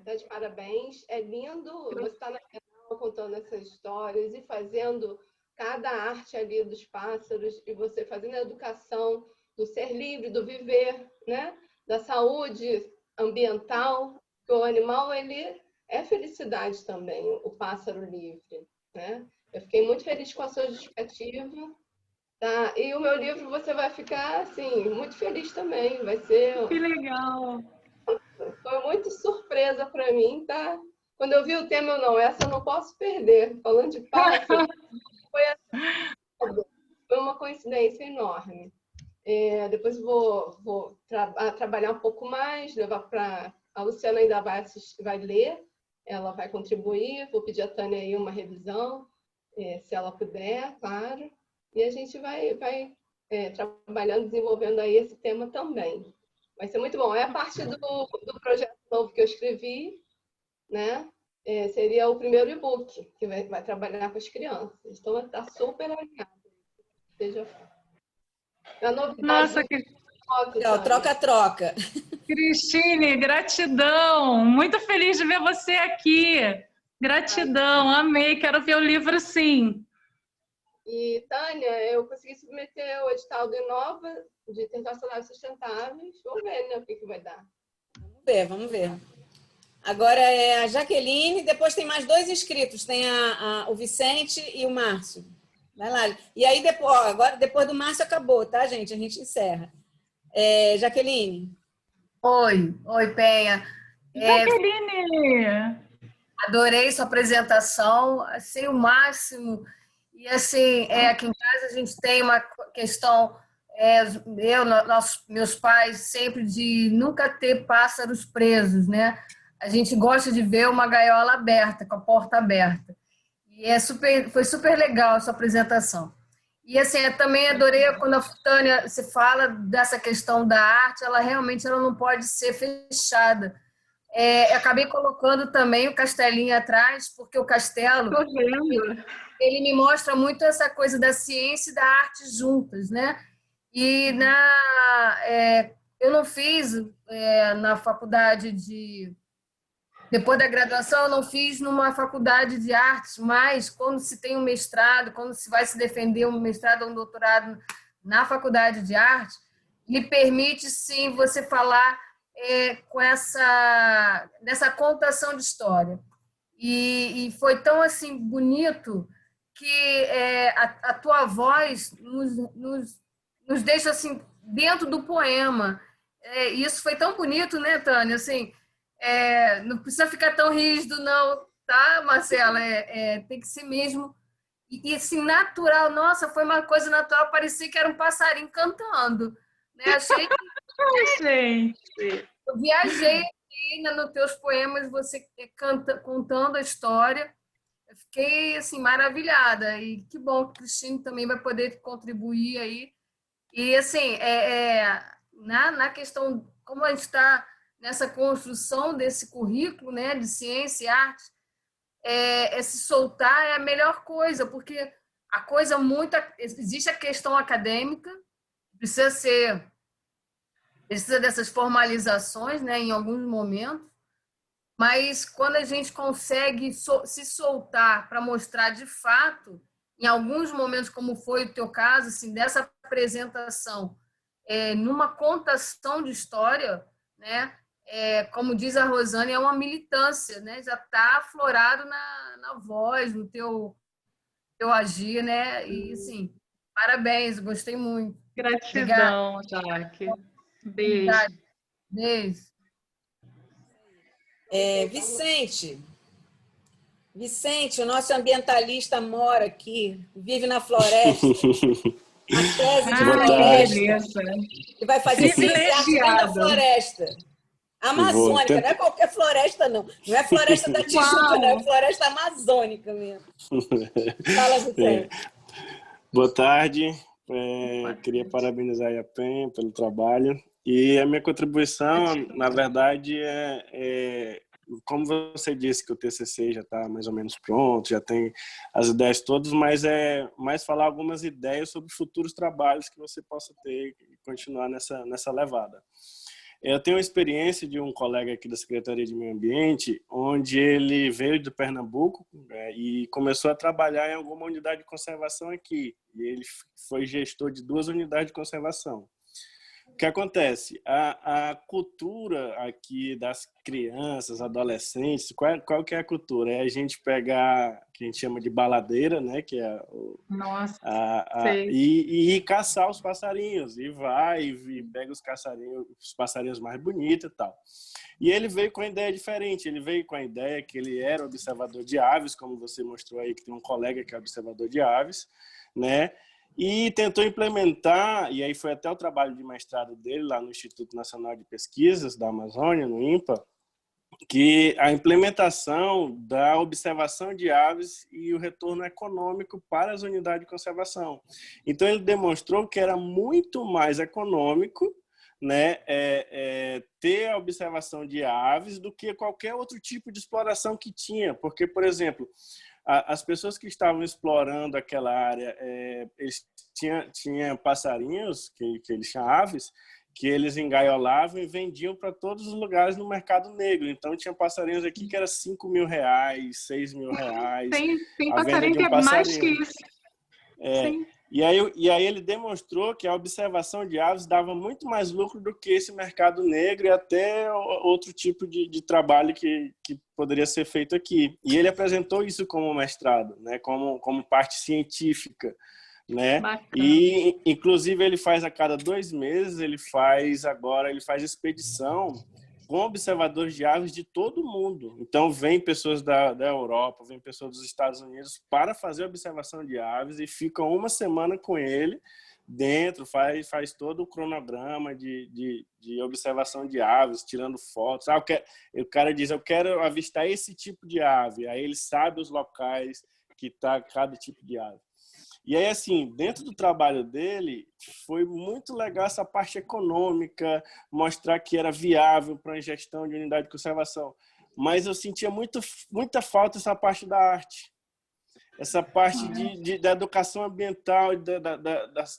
Tá de parabéns. É lindo você estar na canal contando essas histórias e fazendo cada arte ali dos pássaros, e você fazendo a educação do ser livre, do viver, né? Da saúde ambiental, que o animal ele é felicidade também, o pássaro livre, né? Eu fiquei muito feliz com a sua justificativa, tá? E o meu livro você vai ficar assim muito feliz também, vai ser... Que legal! Foi muito surpresa para mim, tá? Quando eu vi o tema, essa eu não posso perder. Falando de pássaro, foi uma coincidência enorme. Depois vou trabalhar um pouco mais, levar para... A Luciana ainda vai ler, ela vai contribuir, vou pedir a Tânia aí uma revisão, se ela puder, claro. E a gente vai trabalhando, desenvolvendo aí esse tema também. Vai ser muito bom. É a parte do projeto novo que eu escrevi, né? Seria o primeiro e-book, que vai trabalhar com as crianças. Então, está super alinhado. Seja... A novidade. Nossa, que... Troca-troca. Cristine, gratidão. Muito feliz de ver você aqui. Gratidão, amei. Quero ver o livro, sim. E, Tânia, eu consegui submeter o edital do Inova de territórios saudáveis sustentáveis. Vamos ver, né, o que vai dar. Vamos ver. Agora é a Jaqueline, depois tem mais 2 inscritos. Tem o Vicente e o Márcio. Vai lá. E aí, agora, depois do Márcio, acabou, tá, gente? A gente encerra. Jaqueline. Oi, Penha. Jaqueline! Adorei sua apresentação, assim, o máximo. E, assim, aqui em casa a gente tem uma questão, meus pais, sempre de nunca ter pássaros presos, né? A gente gosta de ver uma gaiola aberta, com a porta aberta. E foi super legal a sua apresentação. E, assim, eu também adorei quando a Tânia se fala dessa questão da arte, ela realmente não pode ser fechada. Eu acabei colocando também o castelinho atrás, porque o castelo, ele me mostra muito essa coisa da ciência e da arte juntas, né? E eu não fiz na faculdade depois da graduação, eu não fiz numa faculdade de artes, mas quando se tem um mestrado, quando se vai se defender um mestrado ou um doutorado na faculdade de arte, lhe permite, sim, você falar com dessa contação de história. E foi tão assim bonito que a tua voz nos deixa assim dentro do poema. E isso foi tão bonito, né, Tânia? Assim, não precisa ficar tão rígido, não, tá, Marcela? Tem que ser mesmo. E assim, natural. Nossa, foi uma coisa natural, parecia que era um passarinho cantando. Né? Achei que... Gente! Eu viajei aqui nos teus poemas, você contando a história. Eu fiquei assim maravilhada e que bom que o Cristine também vai poder contribuir aí. E assim, na questão, como a gente está nessa construção desse currículo, né, de ciência e arte, se soltar é a melhor coisa, porque a coisa existe a questão acadêmica, precisa dessas formalizações, né, em alguns momentos, mas quando a gente consegue se soltar para mostrar de fato, em alguns momentos, como foi o teu caso, assim, dessa apresentação, numa contação de história, né, como diz a Rosane, é uma militância, né, já está aflorado na voz, no teu agir, né, e assim, parabéns, gostei muito. Gratidão, Jaque. Beijo. Beijo. Vicente, o nosso ambientalista mora aqui, vive na floresta. A tese de floresta. Ele vai fazer ciência da floresta. Amazônica, não é qualquer floresta, não. Não é floresta da Tijuca, não, é floresta amazônica mesmo. Fala, Vicente. Boa tarde. Queria parabenizar a PEN pelo trabalho. E a minha contribuição, na verdade, como você disse que o TCC já está mais ou menos pronto, já tem as ideias todas, mas é mais falar algumas ideias sobre futuros trabalhos que você possa ter e continuar nessa levada. Eu tenho a experiência de um colega aqui da Secretaria de Meio Ambiente, onde ele veio de Pernambuco e começou a trabalhar em alguma unidade de conservação aqui. E ele foi gestor de 2 unidades de conservação. O que acontece? A cultura aqui das crianças, adolescentes, qual que é a cultura? É a gente pegar, que a gente chama de baladeira, né? Que é e ir caçar os passarinhos. E vai e pega os passarinhos mais bonitos e tal. E ele veio com uma ideia diferente. Ele veio com a ideia que ele era observador de aves, como você mostrou aí, que tem um colega que é observador de aves, né? E tentou implementar, e aí foi até o trabalho de mestrado dele lá no Instituto Nacional de Pesquisas da Amazônia, no INPA, que a implementação da observação de aves e o retorno econômico para as unidades de conservação. Então, ele demonstrou que era muito mais econômico, né, ter a observação de aves do que qualquer outro tipo de exploração que tinha. Porque, por exemplo, as pessoas que estavam explorando aquela área, eles tinham passarinhos, que eles chamam aves, que eles engaiolavam e vendiam para todos os lugares no mercado negro. Então, tinha passarinhos aqui que era R$5.000, R$6.000. Tem passarinho que é mais que isso. E aí ele demonstrou que a observação de aves dava muito mais lucro do que esse mercado negro e até outro tipo de trabalho que poderia ser feito aqui. E ele apresentou isso como mestrado, né, como parte científica, né? E inclusive ele faz a cada 2 meses, ele faz expedição com observadores de aves de todo mundo. Então, vem pessoas da Europa, vem pessoas dos Estados Unidos para fazer observação de aves e ficam 1 semana com ele dentro, faz todo o cronograma de observação de aves, tirando fotos. O cara diz, eu quero avistar esse tipo de ave. Aí ele sabe os locais que está cada tipo de ave. E aí, assim, dentro do trabalho dele, foi muito legal essa parte econômica, mostrar que era viável para a gestão de unidade de conservação. Mas eu sentia muita falta essa parte da arte. Essa parte da educação ambiental,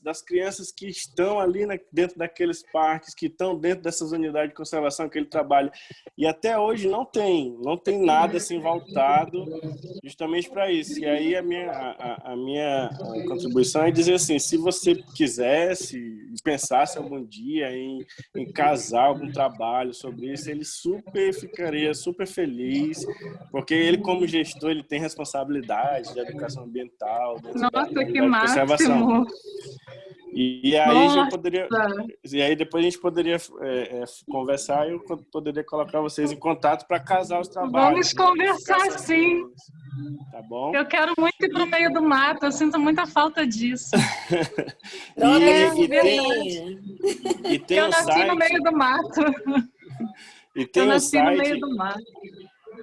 das crianças que estão ali dentro daqueles parques, que estão dentro dessas unidades de conservação que ele trabalha. E até hoje não tem nada assim voltado justamente para isso. E aí a minha contribuição é dizer assim, se você quisesse, pensasse algum dia em casar algum trabalho sobre isso, ele ficaria super feliz, porque ele, como gestor, ele tem responsabilidade de educação ambiental, nossa, que máximo! E aí depois a gente poderia conversar e eu poderia colocar vocês em contato para casar os trabalhos. Vamos conversar, sim. Tá bom? Eu quero muito ir para o meio do mato, eu sinto muita falta disso. Tem eu nasci no meio do mato. E tem no meio do mato.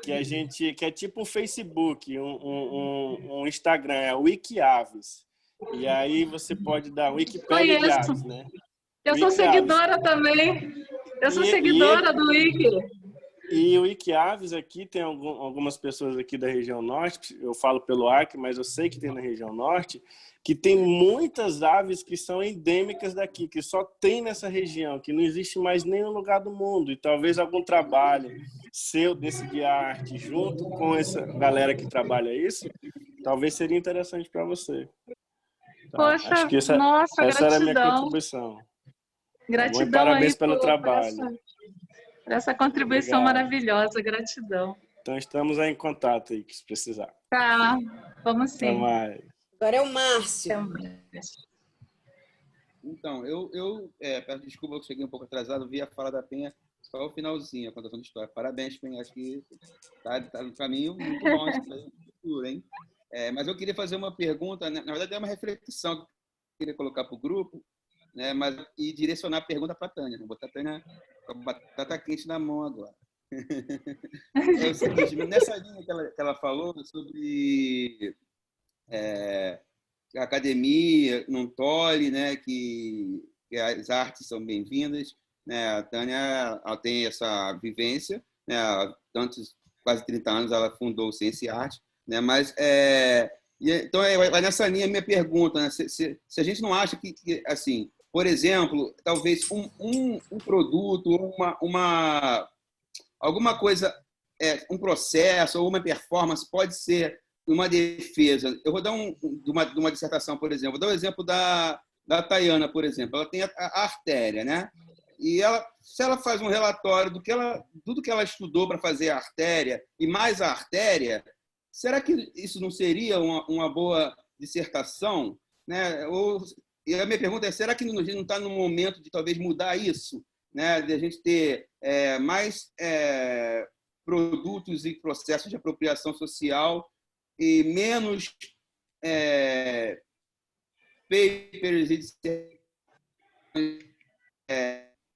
que é tipo um Facebook, um Instagram, é o Wikiaves. E aí você pode dar Wikipédia de aves, né? Eu sou seguidora também. Eu sou seguidora do Wiki. E o Wikiaves aqui, tem algumas pessoas aqui da região norte, eu falo pelo Acre, mas eu sei que tem na região norte, que tem muitas aves que são endêmicas daqui, que só tem nessa região, que não existe mais em nenhum lugar do mundo. E talvez algum trabalho seu desse de arte, junto com essa galera que trabalha isso, talvez seria interessante para você. Tá? Poxa, acho que essa era a minha contribuição. Gratidão. Muito parabéns pelo trabalho. Por essa contribuição maravilhosa, gratidão. Então, estamos aí em contato aí, se precisar. Tá, vamos sim. Até mais. Agora é o Márcio. Então, eu peço desculpa, eu cheguei um pouco atrasado, vi a fala da Penha, só o finalzinho, a contação de história. Parabéns, Penha, acho que tá no caminho muito bom isso aí, futuro, hein? Mas eu queria fazer uma pergunta, na verdade é uma reflexão que eu queria colocar para o grupo, né, e direcionar a pergunta para a Tânia. Vou botar a Tânia com a batata quente na mão agora. É o seguinte, nessa linha que ela falou sobre a academia não tolhe, né, que as artes são bem-vindas, né? A Tânia ela tem essa vivência, né? Há quase 30 anos ela fundou o Ciência e Arte, né? Mas então vai nessa linha a minha pergunta, né? Se a gente não acha que assim, por exemplo, talvez um produto ou alguma coisa, um processo ou uma performance pode ser uma defesa. Eu vou dar de uma dissertação, por exemplo. Vou dar o exemplo da Tayana, por exemplo. Ela tem a artéria, né? E se ela faz um relatório tudo que ela estudou para fazer a artéria e mais a artéria, será que isso não seria uma boa dissertação, né? E a minha pergunta é, será que a gente não está no momento de talvez mudar isso, né? De a gente ter mais produtos e processos de apropriação social e menos papers e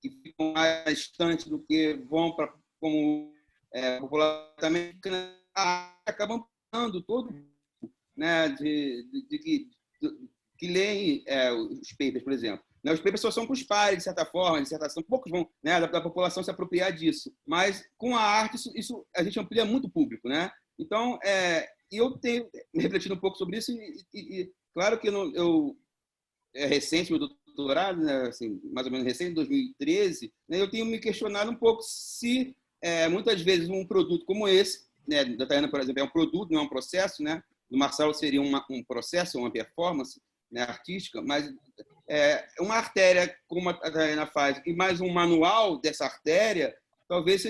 que ficam mais distantes do que vão para como população também acabam dando todo, né, que leem os papers, por exemplo. Os papers só são para os pares, de certa forma, de dissertação, poucos vão, né, da população se apropriar disso. Mas com a arte, isso a gente amplia muito o público, né? Então, eu tenho refletido um pouco sobre isso e claro que é recente meu doutorado, né, assim, mais ou menos recente, 2013, né, eu tenho me questionado um pouco se muitas vezes um produto como esse, né, da Tayana, por exemplo, é um produto, não é um processo, né? Do Marcelo seria um processo, uma performance, né, artística, mas uma artéria, como a Tayana faz, e mais um manual dessa artéria, talvez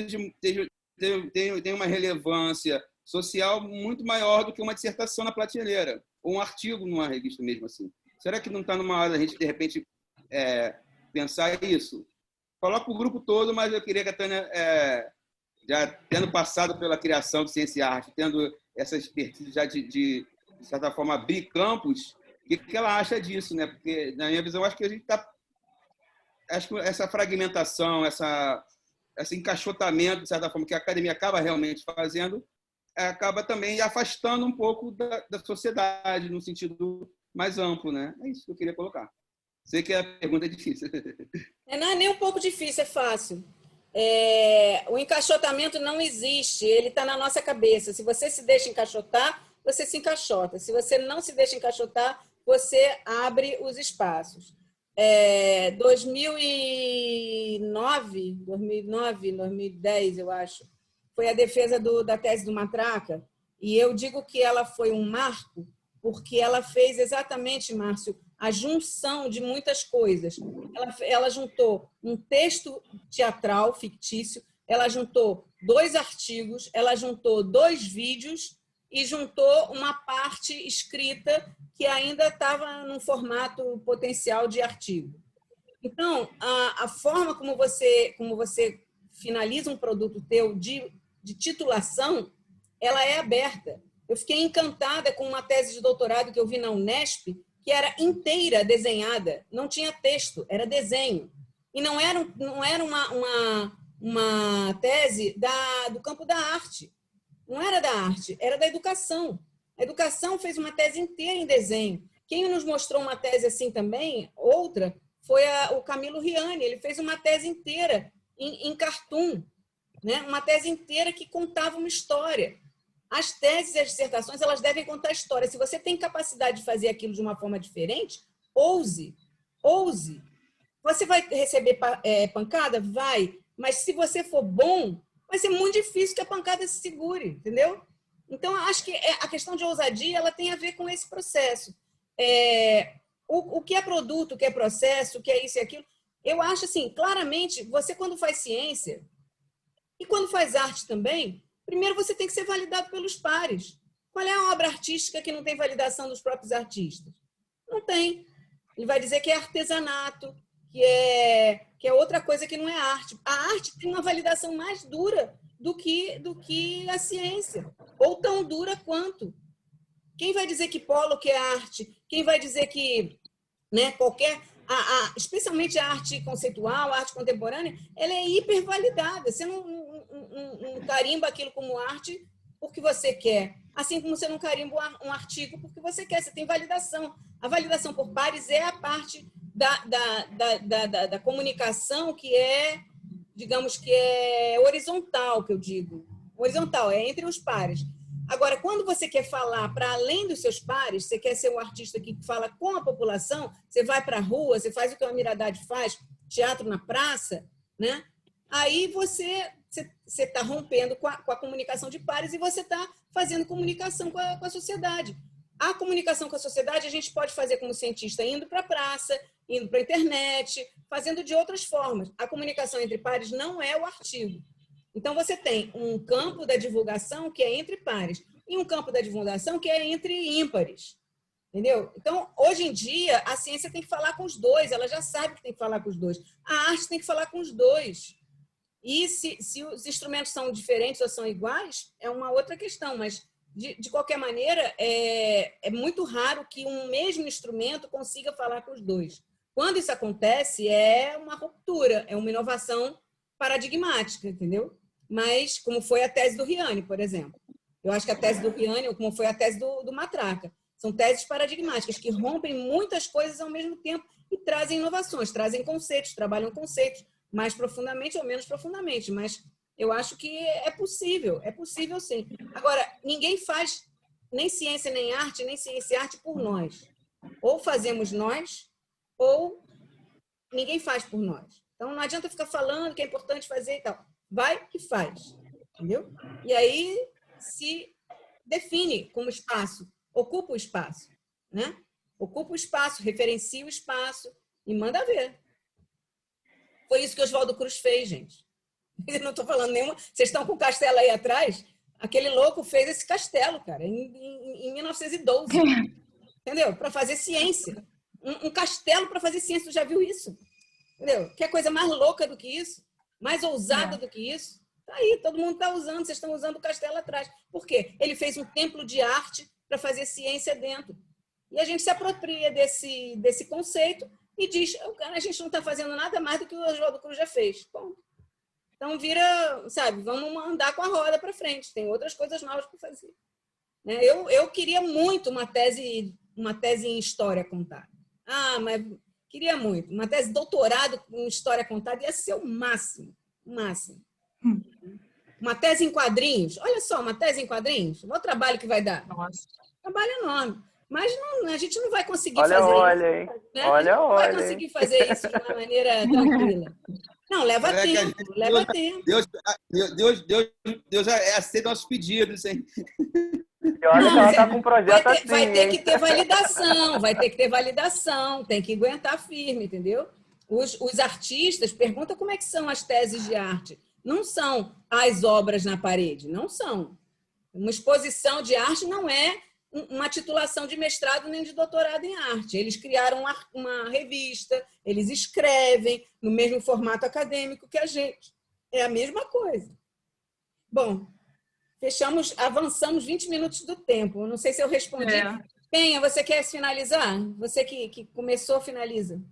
tenha uma relevância social muito maior do que uma dissertação na prateleira, ou um artigo numa revista mesmo assim. Será que não está numa hora da gente, de repente, pensar isso? Coloco o grupo todo, mas eu queria que a Tânia, já tendo passado pela criação de Ciência e Arte, tendo essa expertise já de certa forma, abrir campos, o que ela acha disso, né? Porque, na minha visão, acho que a gente está... Acho que essa fragmentação, esse encaixotamento, de certa forma, que a academia acaba realmente fazendo, acaba também afastando um pouco da sociedade, no sentido mais amplo, né? É isso que eu queria colocar. Sei que a pergunta é difícil. Não é nem um pouco difícil, é fácil. O encaixotamento não existe, ele está na nossa cabeça. Se você se deixa encaixotar, você se encaixota. Se você não se deixa encaixotar, você abre os espaços. 2009, 2010, eu acho, foi a defesa da tese do Matraca, e eu digo que ela foi um marco porque ela fez exatamente, Márcio, a junção de muitas coisas. Ela juntou um texto teatral fictício, ela juntou 2 artigos, ela juntou 2 vídeos e juntou uma parte escrita que ainda estava num formato potencial de artigo. Então, a forma como você finaliza um produto teu de titulação, ela é aberta. Eu fiquei encantada com uma tese de doutorado que eu vi na Unesp, que era inteira desenhada, não tinha texto, era desenho. E não era uma tese do campo da arte. Não era da arte, era da educação. A educação fez uma tese inteira em desenho. Quem nos mostrou uma tese assim também, outra, foi o Camilo Riani. Ele fez uma tese inteira em cartoon, né? Uma tese inteira que contava uma história. As teses e as dissertações, elas devem contar história. Se você tem capacidade de fazer aquilo de uma forma diferente, ouse. Ouse. Você vai receber pancada? Vai. Mas se você for bom, vai ser muito difícil que a pancada se segure, entendeu? Então, acho que a questão de ousadia ela tem a ver com esse processo. O que é produto, o que é processo, o que é isso e aquilo. Eu acho assim, claramente, você quando faz ciência e quando faz arte também, primeiro você tem que ser validado pelos pares. Qual é a obra artística que não tem validação dos próprios artistas? Não tem. Ele vai dizer que é artesanato, que é outra coisa que não é arte. A arte tem uma validação mais dura do que a ciência, ou tão dura quanto. Quem vai dizer que polo que é arte? Quem vai dizer que, né, especialmente a arte conceitual, a arte contemporânea, ela é hipervalidada. Você não carimba aquilo como arte porque você quer, assim como você não carimba um artigo porque você quer, você tem validação. A validação por pares é a parte da comunicação que é, digamos que é horizontal, que eu digo. Horizontal, é entre os pares. Agora, quando você quer falar para além dos seus pares, você quer ser um artista que fala com a população, você vai para a rua, você faz o que a Almir Haddad faz, teatro na praça, né? Aí você está rompendo com a comunicação de pares e você está fazendo comunicação com a sociedade. A comunicação com a sociedade a gente pode fazer como cientista indo para a praça, indo para a internet, fazendo de outras formas. A comunicação entre pares não é o artigo. Então, você tem um campo da divulgação que é entre pares e um campo da divulgação que é entre ímpares. Entendeu? Então, hoje em dia, a ciência tem que falar com os dois, ela já sabe que tem que falar com os dois. A arte tem que falar com os dois. E se os instrumentos são diferentes ou são iguais, é uma outra questão, mas, de qualquer maneira, é muito raro que um mesmo instrumento consiga falar com os dois. Quando isso acontece, é uma ruptura, é uma inovação paradigmática, entendeu? Mas, como foi a tese do Riani, por exemplo. Eu acho que a tese do Riani, ou como foi a tese do Matraca, são teses paradigmáticas que rompem muitas coisas ao mesmo tempo e trazem inovações, trazem conceitos, trabalham conceitos mais profundamente ou menos profundamente, mas eu acho que é possível sim. Agora, ninguém faz nem ciência nem ciência e arte por nós. Ou fazemos nós, ou ninguém faz por nós. Então, não adianta ficar falando que é importante fazer e tal. Vai e faz, entendeu? E aí se define como espaço, ocupa o espaço, né? Ocupa o espaço, referencia o espaço e manda ver. Foi isso que o Oswaldo Cruz fez, gente. Eu não estou falando nenhuma... Vocês estão com o castelo aí atrás? Aquele louco fez esse castelo, cara, em 1912. Entendeu? Para fazer ciência. Um castelo para fazer ciência. Tu já viu isso? Entendeu? Que coisa mais louca do que isso? Mais ousada do que isso? Tá aí, todo mundo está usando. Vocês estão usando o castelo atrás. Por quê? Ele fez um templo de arte para fazer ciência dentro. E a gente se apropria desse conceito e diz, a gente não está fazendo nada mais do que o Oswaldo Cruz já fez. Bom, então vira, sabe, vamos andar com a roda para frente. Tem outras coisas novas para fazer. Eu queria muito uma tese em história contada. Mas queria muito. Uma tese de doutorado em história contada ia ser o máximo. O máximo. Uma tese em quadrinhos. Olha só, uma tese em quadrinhos. Olha o trabalho que vai dar. Nossa. Trabalho enorme. Mas a gente não vai conseguir fazer isso. Hein? Né? Olha, não vai conseguir fazer isso de uma maneira tranquila. Não, leva tempo. Leva tempo. Deus aceita nossos pedidos, hein? E olha que ela está com um projeto assim. Vai ter que ter validação, tem que aguentar firme, entendeu? Os artistas perguntam como é que são as teses de arte. Não são as obras na parede, não são. Uma exposição de arte não é uma titulação de mestrado nem de doutorado em arte. Eles criaram uma revista, eles escrevem no mesmo formato acadêmico que a gente. É a mesma coisa. Bom, avançamos 20 minutos do tempo. Não sei se eu respondi. Penha, você quer finalizar? Você que começou, finaliza.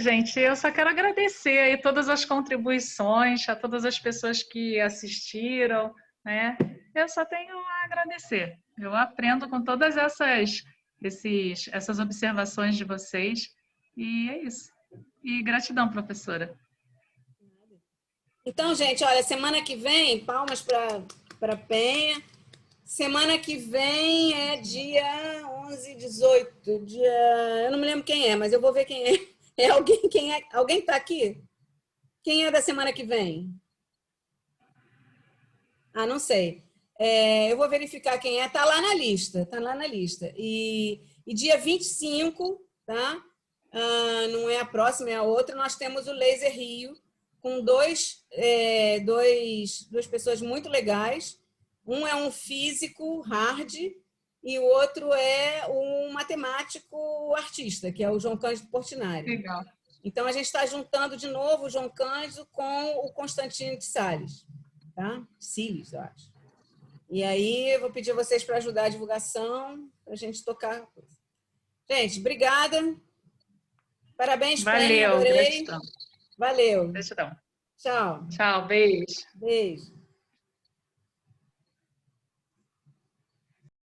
Gente, eu só quero agradecer aí todas as contribuições, a todas as pessoas que assistiram, né? Eu só tenho a agradecer. Eu aprendo com todas essas observações de vocês e é isso. E gratidão, professora. Então, gente, olha, semana que vem, palmas para Penha. Semana que vem é dia 11, 18. Eu não me lembro quem é, mas eu vou ver quem é. Alguém está aqui? Quem é da semana que vem? Ah, não sei. Eu vou verificar quem é. Está lá na lista. Está lá na lista. E dia 25, tá? Não é a próxima, é a outra. Nós temos o Laser Rio, com duas pessoas muito legais. Um é um físico hard e o outro é um matemático artista, que é o João Cândido Portinari. Legal. Então, a gente está juntando de novo o João Cândido com o Constantino de Sales. Tá? Siles, eu acho. E aí, eu vou pedir a vocês para ajudar a divulgação, para a gente tocar. Gente, obrigada. Parabéns, Valeu, adorei. gratidão. Valeu. Gratidão. Tchau. Tchau, beijo. Beijo.